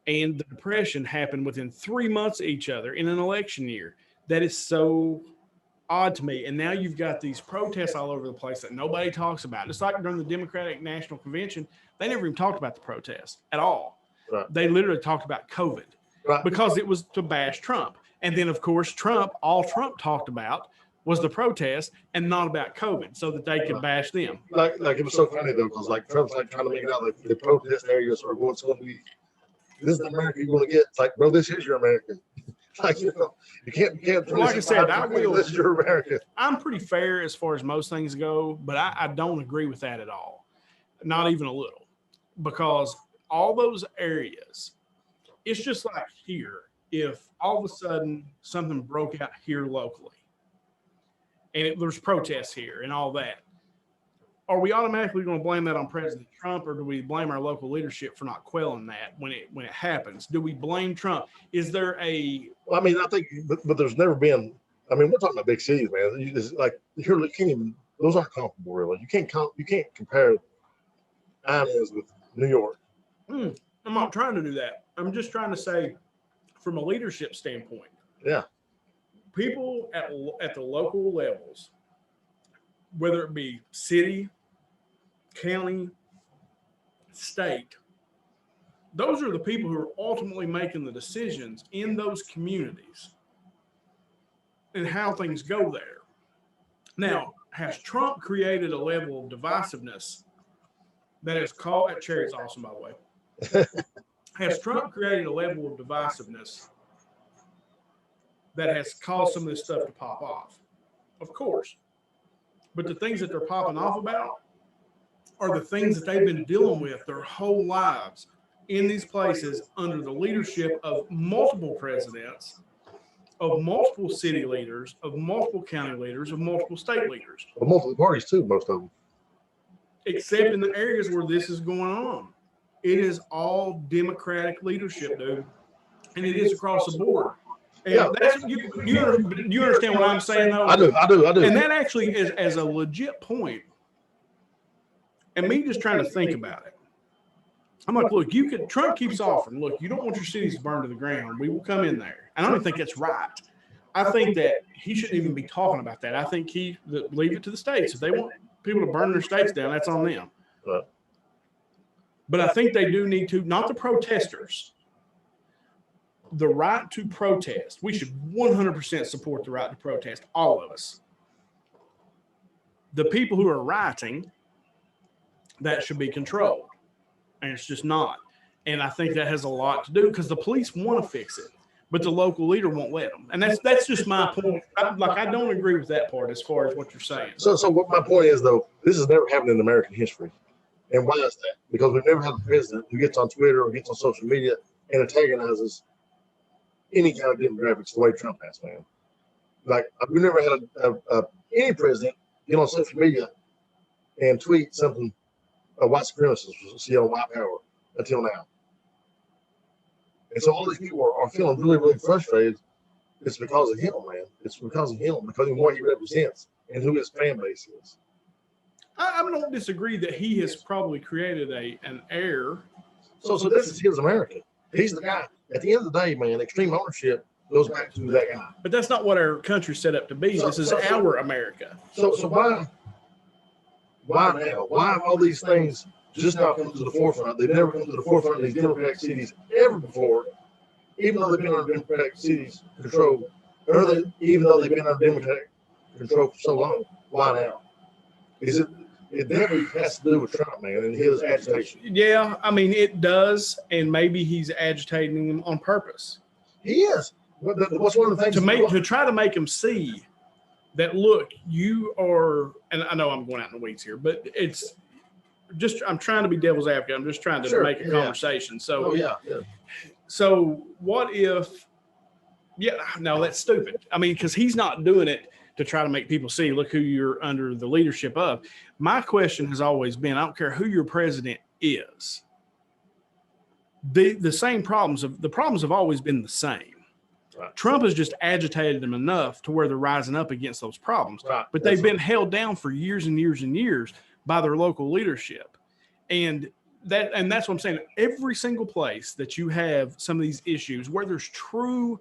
And the Depression happened within 3 months of each other in an election year. That is so odd to me. And now you've got these protests all over the place that nobody talks about. It's like during the Democratic National Convention, they never even talked about the protests at all. Right. They literally talked about COVID because it was to bash Trump. And then, of course, all Trump talked about was the protest and not about COVID, so that they could bash them. Like it was so funny, though, because like Trump's like trying to make it out like the protest areas are what's going to be. This is the America you're going to get. It's like, bro, this is your America. Like, you know, you can't. Like I said, this is your America. I'm pretty fair as far as most things go, but I don't agree with that at all. Not even a little. Because all those areas, it's just like here. If all of a sudden something broke out here locally, and there's protests here and all that, are we automatically going to blame that on President Trump, or do we blame our local leadership for not quelling that when it happens? Do we blame Trump? Is there a? Well, I mean, I think, but there's never been. I mean, we're talking about big cities, man. You just like you can't even. Those aren't comparable, really. You can't compare Inez with New York. I'm not trying to do that. I'm just trying to say, from a leadership standpoint, people at the local levels, whether it be city, county, state, those are the people who are ultimately making the decisions in those communities and how things go there. Now, has Trump created a level of divisiveness that has caused, that cherry's awesome, by the way. Has Trump created a level of divisiveness that has caused some of this stuff to pop off? Of course. But the things that they're popping off about are the things that they've been dealing with their whole lives in these places under the leadership of multiple presidents, of multiple city leaders, of multiple county leaders, of multiple state leaders. Well, multiple parties too, most of them. except in the areas where this is going on. It is all Democratic leadership, dude, and it is across the board. And Yeah. that's you understand what I'm saying, though? I do. And that actually is as a legit point. And me just trying to think about it. I'm like, look, Trump keeps offering, look, you don't want your cities to burn to the ground. We will come in there. And I don't even think that's right. I think that he shouldn't even be talking about that. I think leave it to the states. If they want people to burn their states down, that's on them. Right. But I think they do need to, not the protesters, the right to protest. We should 100% support the right to protest, all of us. The people who are rioting, that should be controlled. And it's just not. And I think that has a lot to do because the police want to fix it, but the local leader won't let them. And that's just my point. I don't agree with that part as far as what you're saying. So what my point is, though, this has never happened in American history. And why is that? Because we've never had a president who gets on Twitter or gets on social media and antagonizes any kind of demographics the way Trump has, man. Like, we've never had any president get on social media and tweet something a white supremacist was on white power until now. And so all these people are feeling really, really frustrated. It's because of him, man. It's because of him, because of what he represents and who his fan base is. I don't disagree that he has probably created an error. So this is his America. He's the guy. At the end of the day, man, extreme ownership goes back to that guy. But that's not what our country's set up to be. This is our America. So why now? Why have all these things just now come to the forefront? They've never come to the forefront in these Democratic cities ever before, even though they've been under Democratic cities control, even though they've been under Democratic control for so long. Why now? It definitely has to do with Trump, man, and his agitation. Yeah, I mean, it does, and maybe he's agitating them on purpose. He is. What's one of the things to try to make him see that, look, you are, and I know I'm going out in the weeds here, but it's just, I'm trying to be devil's advocate. I'm just trying to make a conversation. So, So what if, no, that's stupid. I mean, because he's not doing it to try to make people see, look who you're under the leadership of. My question has always been, I don't care who your president is. The same problems have always been the same. Right. Trump has just agitated them enough to where they're rising up against those problems. Right. But they've been held down for years and years and years by their local leadership. And that's what I'm saying. Every single place that you have some of these issues where there's true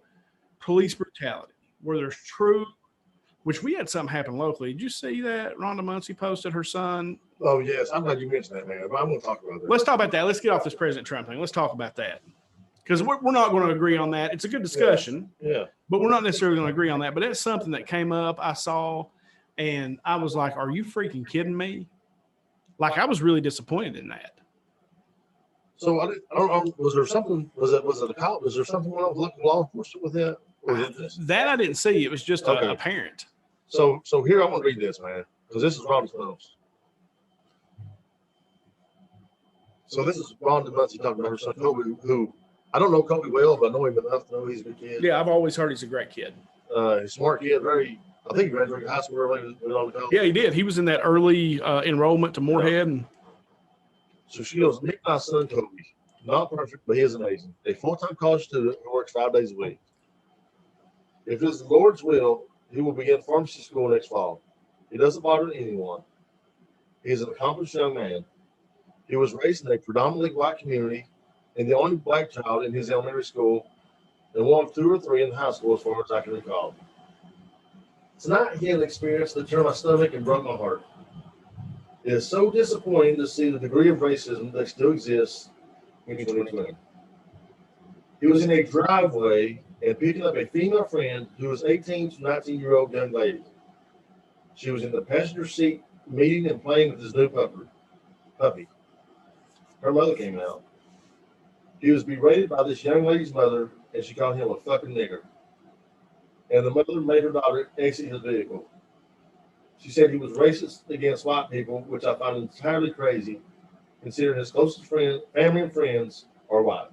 police brutality, where there's true, which we had something happen locally. Did you see that Rhonda Muncie posted her son? Oh, yes. I'm glad you mentioned that, man. I'm going to talk about that. Let's talk about that. Let's get off this President Trump thing. Let's talk about that. Because we're not going to agree on that. It's a good discussion. Yeah. But we're not necessarily going to agree on that. But it's something that came up, I saw, and I was like, are you freaking kidding me? Like, I was really disappointed in that. So I don't know, was there something, was it a cop? Was there something going on with law enforcement with that? Or that I didn't see. It was just a parent. So here I want to read this, man, because this is Robert Snows. So this is Rhonda Muncie talking about her son Kobe, who I don't know Kobe well, but I know him enough to know he's a good kid. Yeah, I've always heard he's a great kid. He's a smart kid, I think he graduated high school early. Yeah, he did. He was in that early enrollment to Moorhead. And so she goes, meet my son Kobe. Not perfect, but he is amazing. A full-time college student who works 5 days a week. If it's the Lord's will, he will begin pharmacy school next fall. He doesn't bother anyone. He is an accomplished young man. He was raised in a predominantly white community and the only black child in his elementary school and one of 2 or 3 in high school as far as I can recall. Tonight, he had an experience that turned my stomach and broke my heart. It is so disappointing to see the degree of racism that still exists in 2020. He was in a driveway and picking up a female friend who was 18 to 19-year-old young lady. She was in the passenger seat meeting and playing with his new puppy. Her mother came out. He was berated by this young lady's mother, and she called him a fucking nigger. And the mother made her daughter exit his vehicle. She said he was racist against white people, which I find entirely crazy, considering his closest family and friends are white.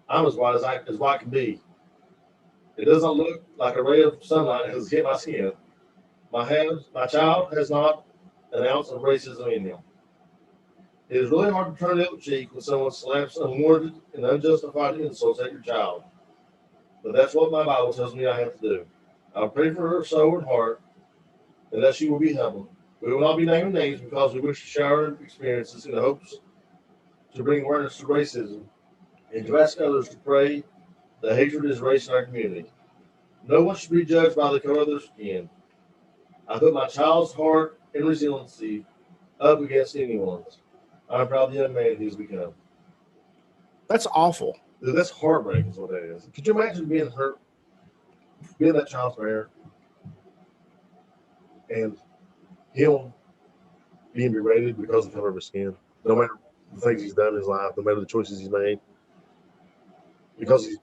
I'm as white as white can be. It doesn't look like a ray of sunlight has hit my skin. My child has not an ounce of racism in him. It is really hard to turn the other cheek when someone slaps unwarranted and unjustified insults at your child. But that's what my Bible tells me I have to do. I'll pray for her soul and heart, and that she will be humbled. We will not be naming names because we wish to share our experiences in the hopes to bring awareness to racism and to ask others to pray that hatred is race in our community. No one should be judged by the color of their skin. I put my child's heart and resiliency up against anyone's. I'm proud of the young man he's become. That's awful. Dude, that's heartbreaking is what that is. Could you imagine being hurt, being that child's parent, and him being berated because of the color of his skin, no matter the things he's done in his life, no matter the choices he's made, because he's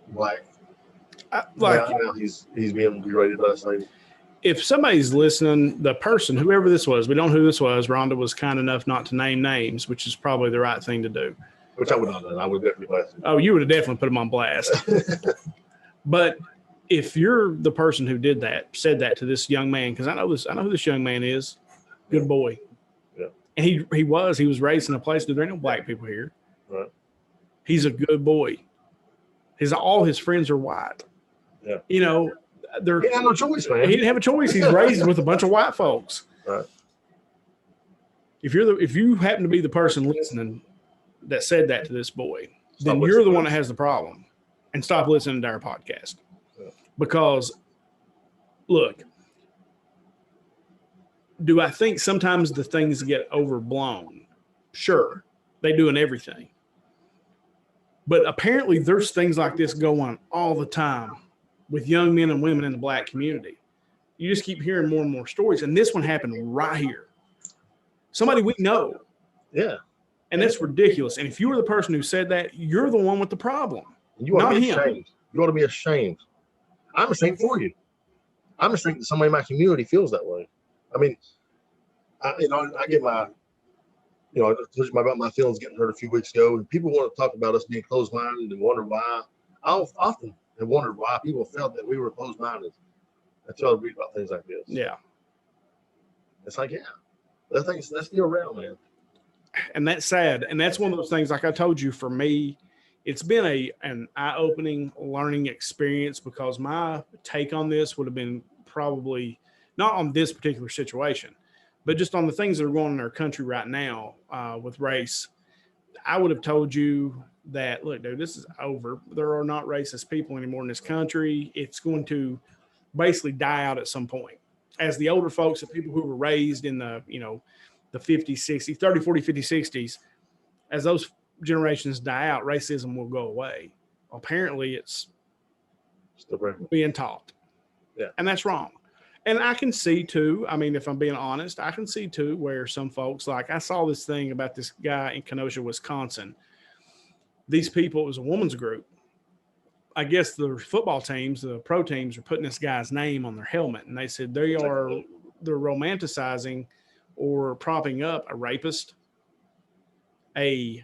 black. Now he's being berated by the same. If somebody's listening, the person, whoever this was, we don't know who this was. Rhonda was kind enough not to name names, which is probably the right thing to do. Which I would not have done. I would definitely blast him. Oh, you would have definitely put him on blast. But if you're the person who did that, said that to this young man, because I know who this young man is. Good boy. Yeah. And he was raised in a place that there ain't no black people here. Right. He's a good boy. All his friends are white. Yeah. You know, he didn't have no choice, man. He didn't have a choice. He's raised with a bunch of white folks. Right. If you happen to be the person listening that said that to this boy, then you're the one that has the problem. And stop listening to our podcast. Yeah. Because, look, do I think sometimes the things get overblown? Sure, they do in everything. But apparently there's things like this going on all the time with young men and women in the black community. You just keep hearing more and more stories. And this one happened right here. Somebody we know. Yeah. And that's ridiculous. And if you were the person who said that, you're the one with the problem. You ought to be ashamed. You ought to be ashamed. I'm ashamed for you. I'm ashamed that somebody in my community feels that way. I mean, I get my, I told you about my feelings getting hurt a few weeks ago, and people want to talk about us being closed-minded and wonder why. I often have wondered why people felt that we were closed-minded until I read about things like this. Yeah. It's like, that's still around, man. And that's sad. And that's one of those things, like I told you, for me, it's been an eye-opening learning experience, because my take on this would have been probably not on this particular situation, but just on the things that are going on in our country right now with race. I would have told you that, look, dude, this is over. There are not racist people anymore in this country. It's going to basically die out at some point. As the older folks, the people who were raised in the 50s, 60s, 30, 40, 50, 60s, as those generations die out, racism will go away. Apparently it's still being taught. Yeah. And that's wrong. And I can see too, I mean, if I'm being honest, I can see too where some folks, like I saw this thing about this guy in Kenosha, Wisconsin. These people, it was a woman's group. I guess the football teams, the pro teams, are putting this guy's name on their helmet. And they said they're romanticizing or propping up a rapist, a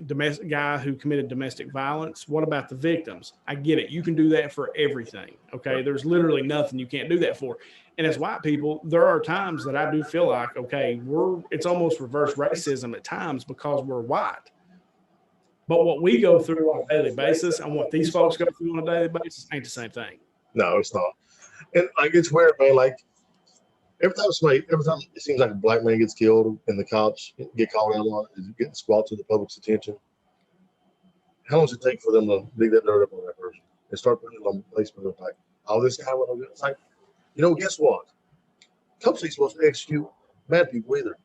domestic guy who committed domestic violence. What about the victims? I get it. You can do that for everything. Okay. There's literally nothing you can't do that for. And as white people, there are times that I do feel like, okay, it's almost reverse racism at times because we're white. But what we go through on a daily basis and what these folks go through on a daily basis ain't the same thing. No, it's not. And like, it's weird, man. Like, every time it seems like a black man gets killed and the cops get called out on it, getting squad to the public's attention, how long does it take for them to dig that dirt up on that person and start putting it on Facebook? Like, oh, this guy went over. It's like, guess what? Cops ain't supposed to execute bad people either.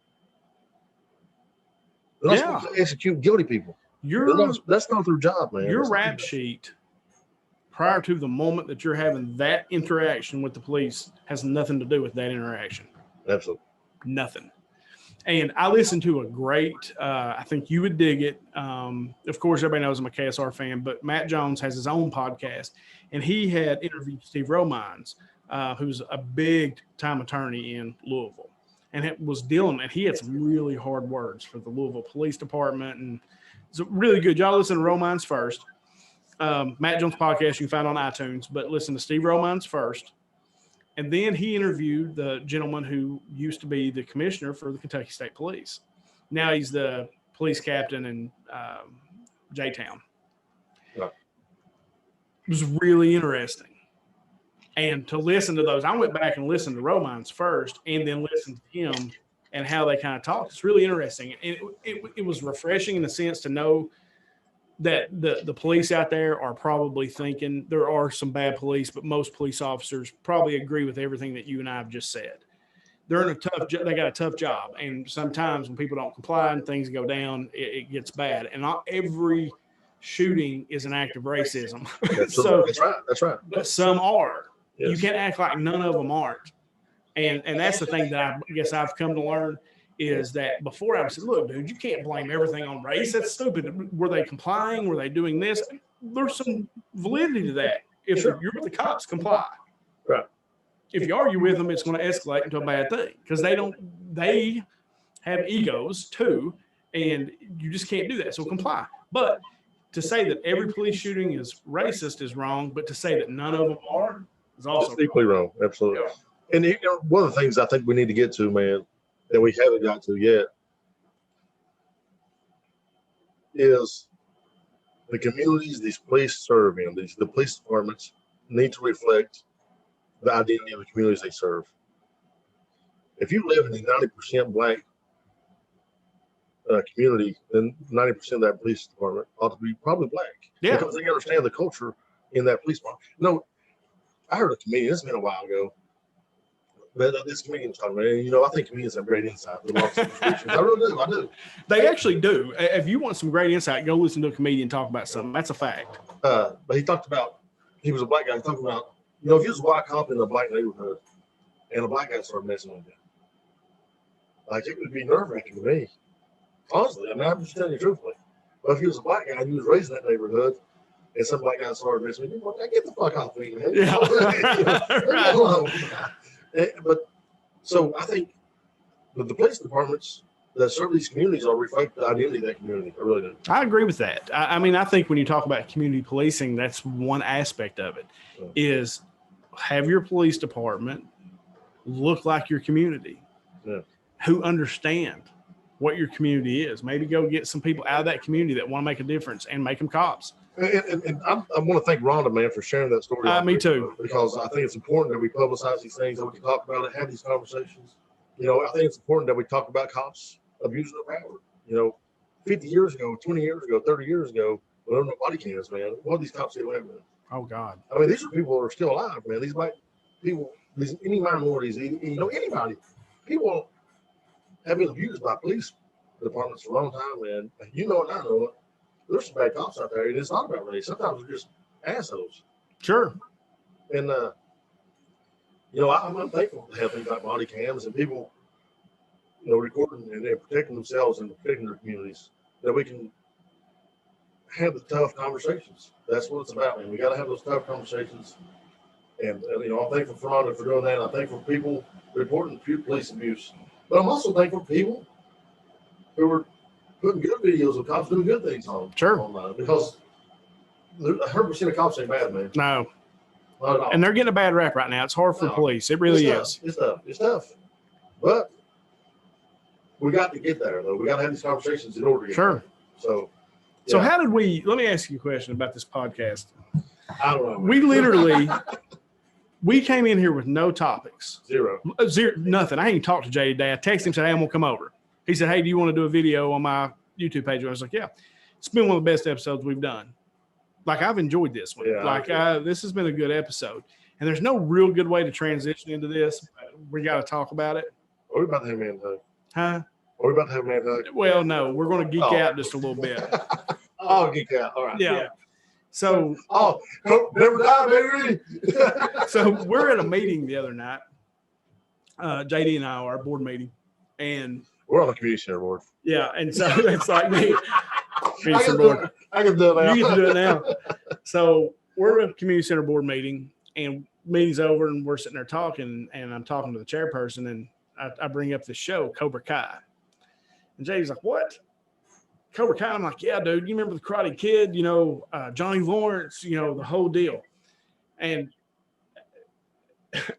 They're not supposed to execute guilty people. That's not their job, man. Your rap sheet prior to the moment that you're having that interaction with the police has nothing to do with that interaction. Absolutely. Nothing. And I listened to a great, I think you would dig it. Of course, everybody knows I'm a KSR fan, but Matt Jones has his own podcast, and he had interviewed Steve Romines, who's a big time attorney in Louisville, and it was dealing, and he had some really hard words for the Louisville Police Department. And it's really good. Y'all listen to Romines first. Matt Jones podcast you can find on iTunes, but listen to Steve Romines first. And then he interviewed the gentleman who used to be the commissioner for the Kentucky State Police. Now he's the police captain in J-Town. Right. It was really interesting. And to listen to those, I went back and listened to Romines first and then listened to him and how they kind of talked. It's really interesting. And it was refreshing in the sense to know that the police out there are probably thinking there are some bad police, but most police officers probably agree with everything that you and I have just said. They're in a tough, they got a tough job. And sometimes when people don't comply and things go down, it gets bad. And not every shooting is an act of racism. So that's right. But some are. Yes. You can't act like none of them aren't. And that's the thing that I guess I've come to learn is that before I said, look, dude, you can't blame everything on race. That's stupid. Were they complying? Were they doing this? There's some validity to that. If you're with the cops, comply. Right. If you argue with them, it's going to escalate into a bad thing because they have egos too, and you just can't do that. So comply. But to say that every police shooting is racist is wrong, but to say that none of them are is also equally wrong. Absolutely. Yeah. And one of the things I think we need to get to, man, that we haven't got to yet is the communities these police serve in. The police departments need to reflect the identity of the communities they serve. If you live in a 90% black community, then 90% of that police department ought to be probably black. Yeah. Because they understand the culture in that police department. I heard a comedian, it's been a while ago, but this comedian was talking about it. I think comedians have great insight. I really do. I do. They actually do. If you want some great insight, go listen to a comedian talk about something. That's a fact. But he talked about, he was a black guy, he talked about, if you was a white cop in a black neighborhood and a black guy started messing with you, like it would be nerve-wracking to me. Honestly, I'm just telling you truthfully. But if he was a black guy and he was raised in that neighborhood and some black guy started messing with you, get the fuck off me, man. Yeah. Right. But so I think the police departments that serve these communities are reflect the identity of that community. I really do. I agree with that. I mean, I think when you talk about community policing, that's one aspect of it, is have your police department look like your community, who understand what your community is. Maybe go get some people out of that community that want to make a difference and make them cops. And I want to thank Rhonda, man, for sharing that story. Me too. Because I think it's important that we publicize these things, that we can talk about it, have these conversations. I think it's important that we talk about cops abusing their power. 50 years ago, 20 years ago, 30 years ago, when there were no body cams, man, what these cops did with? Oh, God. I mean, these are people who are still alive, man. These black people, any minorities, anybody, people have been abused by police departments for a long time, man. You know it, I know it. There's some bad cops out there, and it's not about race. Sometimes they're just assholes. Sure. And, I'm thankful to have things like body cams and people, recording and protecting themselves and protecting their communities, that we can have the tough conversations. That's what it's about, man. We got to have those tough conversations. And I'm thankful for Rhonda for doing that. I'm thankful for people reporting police abuse. But I'm also thankful for people who are putting good videos of cops doing good things on. Sure. Online, because 100% of cops ain't bad, man. No. Not at all. And they're getting a bad rap right now. It's hard for police. It really is. It's tough. It's tough. But we got to get there, though. We got to have these conversations in order to get there. So how did we, let me ask you a question about this podcast. I don't know. We literally, we came in here with no topics. Zero. Nothing. I ain't even talked to J.D. today. I texted him, said, hey, I'm going to come over. He said, hey, do you want to do a video on my YouTube page? I was like, yeah. It's been one of the best episodes we've done. Like, I've enjoyed this one. Yeah, this has been a good episode. And there's no real good way to transition into this. We got to talk about it. Are we about to have a man hug? Huh? Are we about to have a man hug? Well, no. We're going to geek out just a little bit. Geek out. All right. Yeah. So. Never die, baby. So we're at a meeting the other night. JD and I are our board meeting. And we're on the community center board. Yeah. And so it's like me. I can do it now. You get to do it now. So we're at a community center board meeting, and meeting's over, and we're sitting there talking, and I'm talking to the chairperson, and I bring up this show, Cobra Kai. And JD's like, what? Cobra Kai? I'm like, yeah, dude. You remember the Karate Kid, Johnny Lawrence, the whole deal. And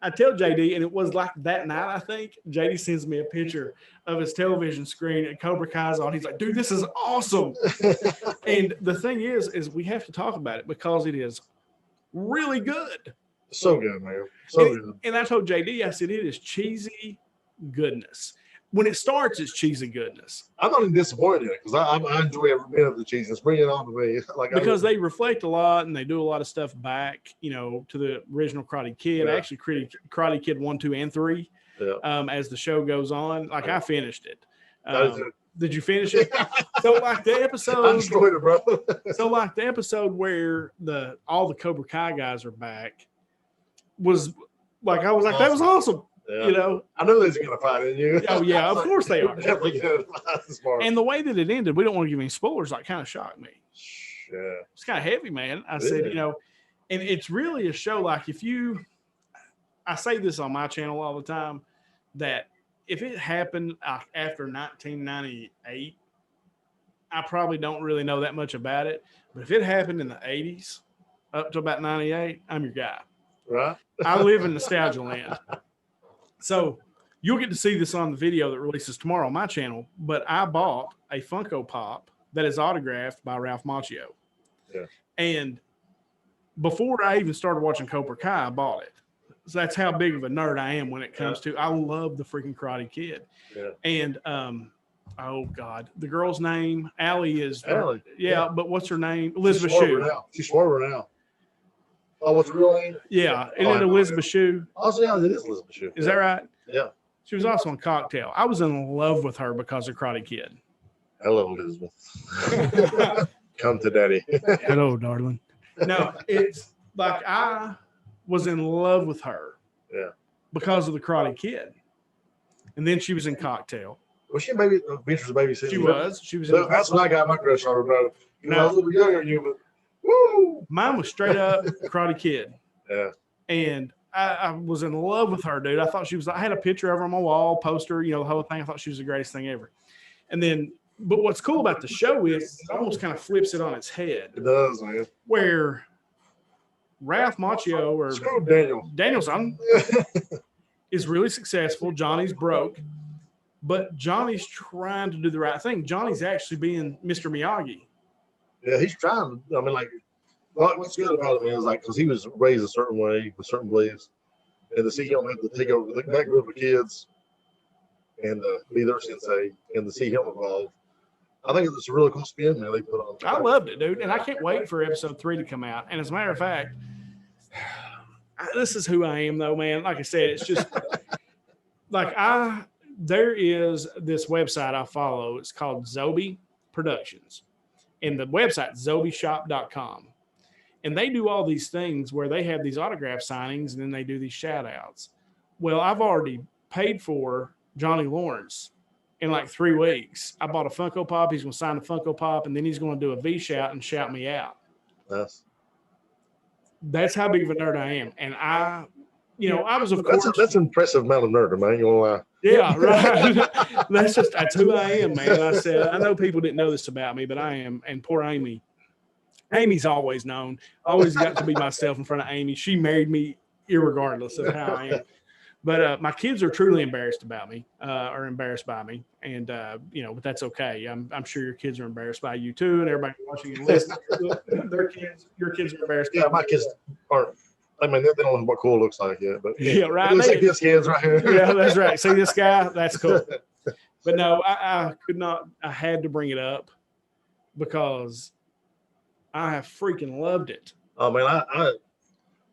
I tell JD, and it was like that night, I think, JD sends me a picture of his television screen and Cobra Kai's on. He's like, dude, this is awesome. And the thing is we have to talk about it because it is really good. So good, man. So good. And I told JD, I said, it is cheesy goodness. When it starts, it's cheesy goodness. I'm not even disappointed in it because I enjoy every bit of the cheesiness. Bring it on to me. Like because they reflect a lot and they do a lot of stuff back, to the original Karate Kid. Yeah. Actually, Karate Kid 1, 2, and 3. Yeah. As the show goes on, like I finished it. That Did you finish it? So like the episode, I enjoyed it, bro. so like the episode where all the Cobra Kai guys are back was like I was like that was awesome. Yeah. I knew they was gonna fight in you. Oh yeah, of course they are. Definitely good. And the way that it ended, we don't want to give any spoilers. Like kind of shocked me. Yeah, it's kind of heavy, man. I said, and it's really a show. Like I say this on my channel all the time that if it happened after 1998, I probably don't really know that much about it. But if it happened in the 80s up to about 98, I'm your guy. Right. I live in nostalgia land. So you'll get to see this on the video that releases tomorrow on my channel. But I bought a Funko Pop that is autographed by Ralph Macchio. Yeah. And before I even started watching Cobra Kai, I bought it. So that's how big of a nerd I am when it comes to. I love the freaking Karate Kid. Yeah. And oh God, the girl's name Allie is. Allie. Yeah, but what's her name? Elizabeth Shue. She's swerving now. Oh, what's her real name? Yeah, isn't it Elizabeth Shue? Also, yeah, it is Elizabeth Shue. Is that right? Yeah. She was also on Cocktail. I was in love with her because of Karate Kid. Hello, Elizabeth. Come to daddy. Hello, darling. No, it's like I was in love with her. Yeah. Because of the Karate Kid. And then she was in Cocktail. Was she maybe Beatrice babysitting? She was. She was. That's when I got my crush on her, bro. I was a little younger than you, but woo! Mine was straight up Karate Kid. Yeah. And I was in love with her, dude. I thought she was. I had a picture of her on my wall, poster, the whole thing. I thought she was the greatest thing ever. And then, but what's cool about the show is it almost kind of flips it on its head. It does, man. Where Ralph Macchio or Danielson is really successful. Johnny's broke, but Johnny's trying to do the right thing. Johnny's actually being Mr. Miyagi. Yeah, he's trying. I mean, like, what's good about it, man, is like, because he was raised a certain way with certain beliefs, and to see him have to take over that group of kids and be their sensei, and to see him evolve, I think it's a really cool spin, man. They put on. I loved it, dude, and I can't wait for episode 3 to come out. And as a matter of fact, this is who I am, though, man. Like I said, it's just like there is this website I follow. It's called Zobi Productions, and the website zobishop.com. And they do all these things where they have these autograph signings and then they do these shout outs. Well, I've already paid for Johnny Lawrence in like 3 weeks. I bought a Funko Pop. He's going to sign a Funko Pop, and then he's going to do a V shout and shout me out. That's how big of a nerd I am. And I was, of course. That's an impressive amount of nerd, man. You know why? Yeah, right. That's who I am, man. I said, I know people didn't know this about me, but I am. And poor Amy. Amy's always known. I always got to be myself in front of Amy. She married me irregardless of how I am. But my kids are truly embarrassed about me, or embarrassed by me. And, but that's okay. I'm sure your kids are embarrassed by you too. And everybody watching and listening, your kids are embarrassed. Yeah, my kids aren't. I mean, they don't know what cool looks like yet. But yeah, right. It looks like this kid's right here. Yeah, that's right. See this guy? That's cool. But no, I could not. I had to bring it up because I have freaking loved it. Oh man,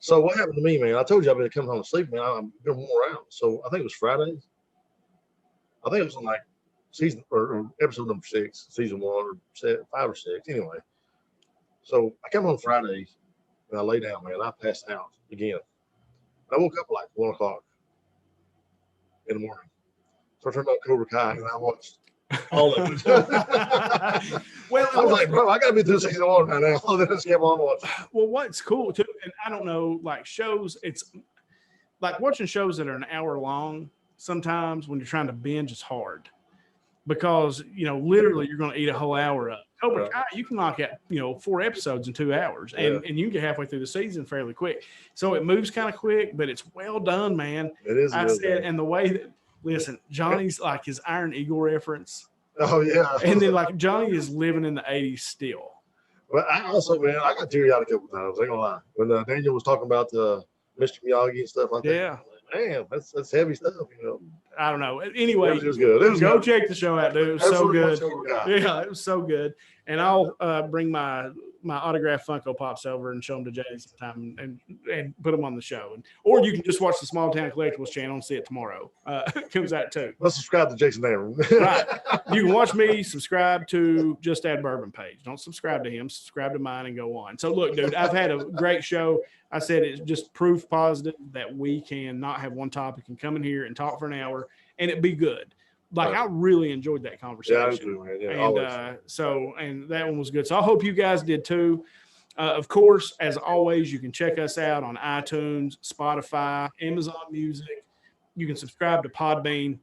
so what happened to me, man? I told you I've been coming home to sleep, man. I've been worn out. So I think it was Friday. I think it was on like season or episode number 6, season 1 or 5 or 6. Anyway, so I come home Friday and I lay down, man. I passed out again. I woke up like 1 o'clock in the morning. So I turned on Cobra Kai and I watched all of it. Well, I was like, bro, I got to be through season 1 right now. Then just kept on watching. Well, what's cool too, and I don't know, like shows, it's like watching shows that are an hour long. Sometimes when you're trying to binge, it's hard because literally you're going to eat a whole hour up. Cobra Kai, you can knock out 4 episodes in 2 hours, and you can get halfway through the season fairly quick. So it moves kind of quick, but it's well done, man. It is. I said, and the way that Johnny's like his Iron Eagle reference. Oh yeah, and then like Johnny is living in the '80s still. But I also, man, I got teary-eyed a couple times. I ain't gonna lie. When Daniel was talking about the Mr. Miyagi and stuff like that. Yeah. Man, that's heavy stuff, I don't know. Anyway, it was good. It was go good. check the show out, dude. It was so good. Yeah, Yeah, it was so good. And I'll bring my autographed Funko Pops over and show them to JD sometime and put them on the show. Or you can just watch the Small Town Collectibles channel and see it tomorrow. It comes out too. Let's subscribe to Jason Aaron. Right. You can watch me, subscribe to Just Add Bourbon page. Don't subscribe to him. Subscribe to mine and go on. So look, dude, I've had a great show. I said it's just proof positive that we can not have one topic and come in here and talk for an hour and it be good. Like I really enjoyed that conversation. Yeah, I do, man. Yeah, and and that one was good. So I hope you guys did too. Of course, as always, you can check us out on iTunes, Spotify, Amazon Music. You can subscribe to Podbean.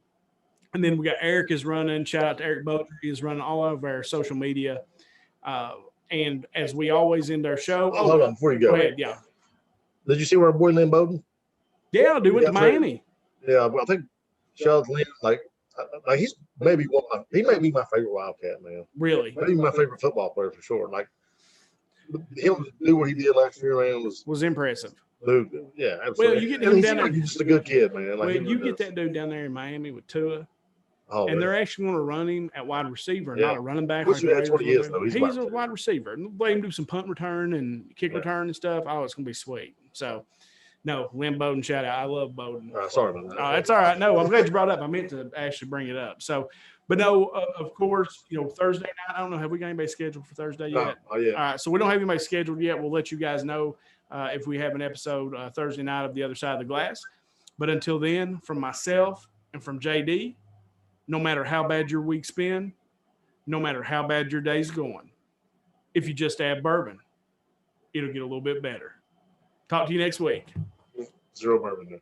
And then we got Eric is running. Shout out to Eric Beaudry. He is running all over our social media. And as we always end our show. Hold on before you go. Ahead, yeah. Did you see where our boy Lynn Bowden? Yeah, dude went to Miami. Yeah, well, I think Charles Lynn, like he's maybe he may be my favorite Wildcat, man. Really? Maybe my favorite football player for sure. Like him to do what he did last year, man, was impressive. Dude, yeah, absolutely. Well, you get him down there. Like he's just a good kid, man. Like, well, you get that dude down there in Miami with Tua. Oh, and man. they're actually going to run him at wide receiver, not a running back. Which that's what he is, though. He's a wide receiver. And let him do some punt return and kick return and stuff. Oh, it's going to be sweet. So, no, Lynn Bowden, shout out. I love Bowden. Sorry about that. That's all right. No, I'm glad you brought it up. I meant to actually bring it up. So, but no, of course, Thursday night, I don't know. Have we got anybody scheduled for Thursday yet? Oh, yeah. All right. So we don't have anybody scheduled yet. We'll let you guys know if we have an episode Thursday night of The Other Side of the Glass. But until then, from myself and from JD, no matter how bad your week's been, no matter how bad your day's going, if you just add bourbon, it'll get a little bit better. Talk to you next week. 0 bourbon.